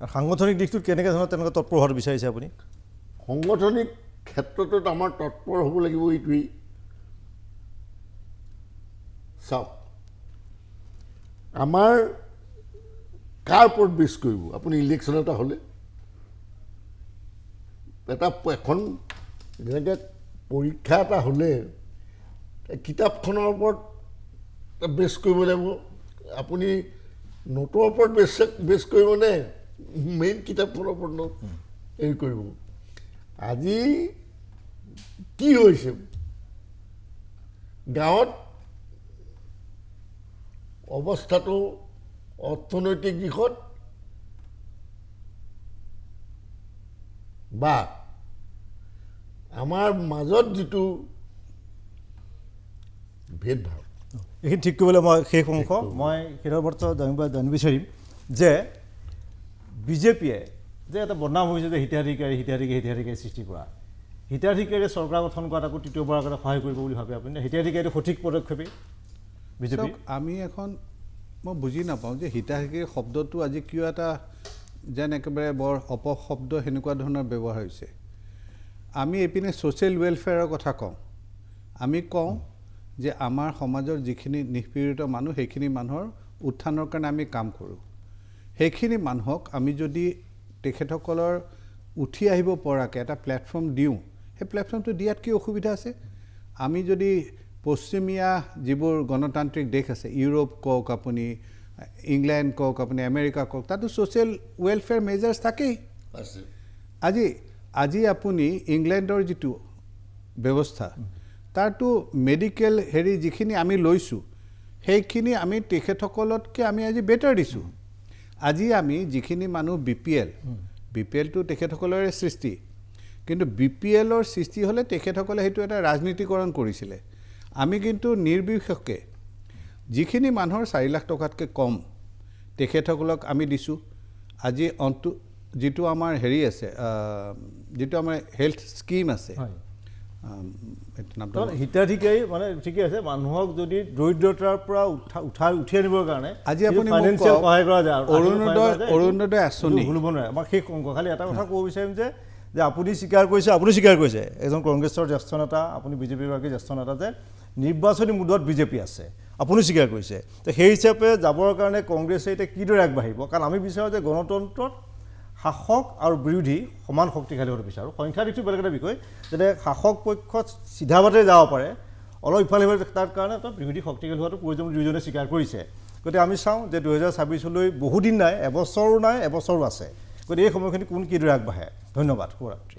আৰু সাংগঠনিক দিশটোত কেনেকৈ ধৰণৰ তেনেকৈ তৎপৰ হোৱাটো বিচাৰিছে আপুনি সাংগঠনিক ক্ষেত্ৰটোত আমাৰ তৎপৰ হ'ব লাগিব এইটোৱেই চাওক আমাৰ কাৰ ওপৰত বেছ কৰিব আপুনি ইলেকশ্যন এটা হ'লে এখন যেনেকৈ পৰীক্ষা এটা হ'লে কিতাপখনৰ ওপৰত বেছ কৰিব লাগিব আপুনি নোটৰ ওপৰত বেছ কৰিবনে মেইন কিতাপখনৰ ওপৰত হেৰি কৰিব আজি কি হৈছে গাঁৱত অৱস্থাটো অৰ্থনৈতিক দিশত বা আমাৰ মাজত যিটো ভেদভাৱ এইখিনি ঠিক কৰিবলৈ মই শেষ অংশ মই সেইটোৰ ওপৰত জানিব বিচাৰিম যে বিজেপিয়ে যে এটা বদনাম হৈছে যে হিতাধিকাৰী সৃষ্টি কৰা হিতাধিকাৰীয়ে চৰকাৰ গঠন কৰাত আকৌ তৃতীয়বাৰৰ কাৰণে সহায় কৰিব বুলি ভাবে আপুনি হিতাধিকাৰীটো সঠিক পদক্ষেপেই বিজেপি আমি এখন মই বুজি নাপাওঁ যে হিতাধিকাৰী শব্দটো আজি কিয় এটা যেন একেবাৰে বৰ অপশব্দ সেনেকুৱা ধৰণৰ ব্যৱহাৰ হৈছে আমি এইপিনে ছ'চিয়েল ৱেলফেয়াৰৰ কথা কওঁ আমি কওঁ যে আমাৰ সমাজৰ যিখিনি নিষ্পীড়িত মানুহ সেইখিনি মানুহৰ উত্থানৰ কাৰণে আমি কাম কৰোঁ সেইখিনি মানুহক আমি যদি তেখেতসকলৰ উঠি আহিব পৰাকৈ এটা প্লেটফৰ্ম দিওঁ সেই প্লেটফৰ্মটো দিয়াত কি অসুবিধা আছে আমি যদি পশ্চিমীয়া যিবোৰ গণতান্ত্ৰিক দেশ আছে ইউৰোপ কওক আপুনি ইংলেণ্ড কওক আপুনি আমেৰিকা কওক তাতো ছ'চিয়েল ৱেলফেয়াৰ মেজাৰ্ছ থাকেই আজি আপুনি ইংলেণ্ডৰ যিটো ব্যৱস্থা তাৰতো মেডিকেল হেৰি যিখিনি আমি লৈছোঁ সেইখিনি আমি তেখেতসকলতকৈ আমি আজি বেটাৰ দিছোঁ আজি আমি যিখিনি মানুহ BPLটো তেখেতসকলৰে সৃষ্টি কিন্তু BPLৰ সৃষ্টি হ'লে তেখেতসকলে সেইটো এটা ৰাজনীতিকৰণ কৰিছিলে আমি কিন্তু নিৰ্বিশেষে যিখিনি মানুহৰ 4 লাখ টকাতকৈ কম তেখেতসকলক আমি দিছোঁ আজি যিটো আমাৰ হেৰি আছে যিটো আমাৰ হেল্থ স্কিম আছে হিতাধিকাৰী মানে ঠিকে আছে মানুহক যদি দৰিদ্ৰতাৰ পৰা উঠি আনিবৰ কাৰণে আজি আপুনি ফাইনেন্সিয়েল সহায় কৰা যায় অৰুণোদয় আঁচনি ভুলিব নোৱাৰে আমাৰ শেষ অংক খালি এটা কথা ক'ব বিচাৰিম যে আপুনি স্বীকাৰ কৰিছে এজন কংগ্ৰেছৰ জ্যেষ্ঠ নেতা আপুনি বিজেপিৰ গৰাকী জ্যেষ্ঠ নেতা যে নিৰ্বাচনী মুদত বিজেপি আছে আপুনি স্বীকাৰ কৰিছে তো সেই হিচাপে যাবৰ কাৰণে কংগ্ৰেছে এতিয়া কিদৰে আগবাঢ়িব কাৰণ আমি বিচাৰোঁ যে গণতন্ত্ৰত শাসক আৰু বিৰোধী সমান শক্তিশালী হোৱাটো বিচাৰোঁ সংখ্যা দিশটো বেলেগ এটা বিষয় যাতে শাসক পক্ষত চিধাবাতে যাব পাৰে অলপ ইফালে সিফালে তাৰ কাৰণে এটা বিৰোধী শক্তিশালী হোৱাটো প্ৰয়োজন দুয়োজনে স্বীকাৰ কৰিছে গতিকে আমি চাওঁ যে 2026লৈ বহুদিন নাই এবছৰো আছে গতিকে এই সময়খিনি কোন কিদৰে আগবাঢ়ে ধন্যবাদ শুভৰাত্ৰি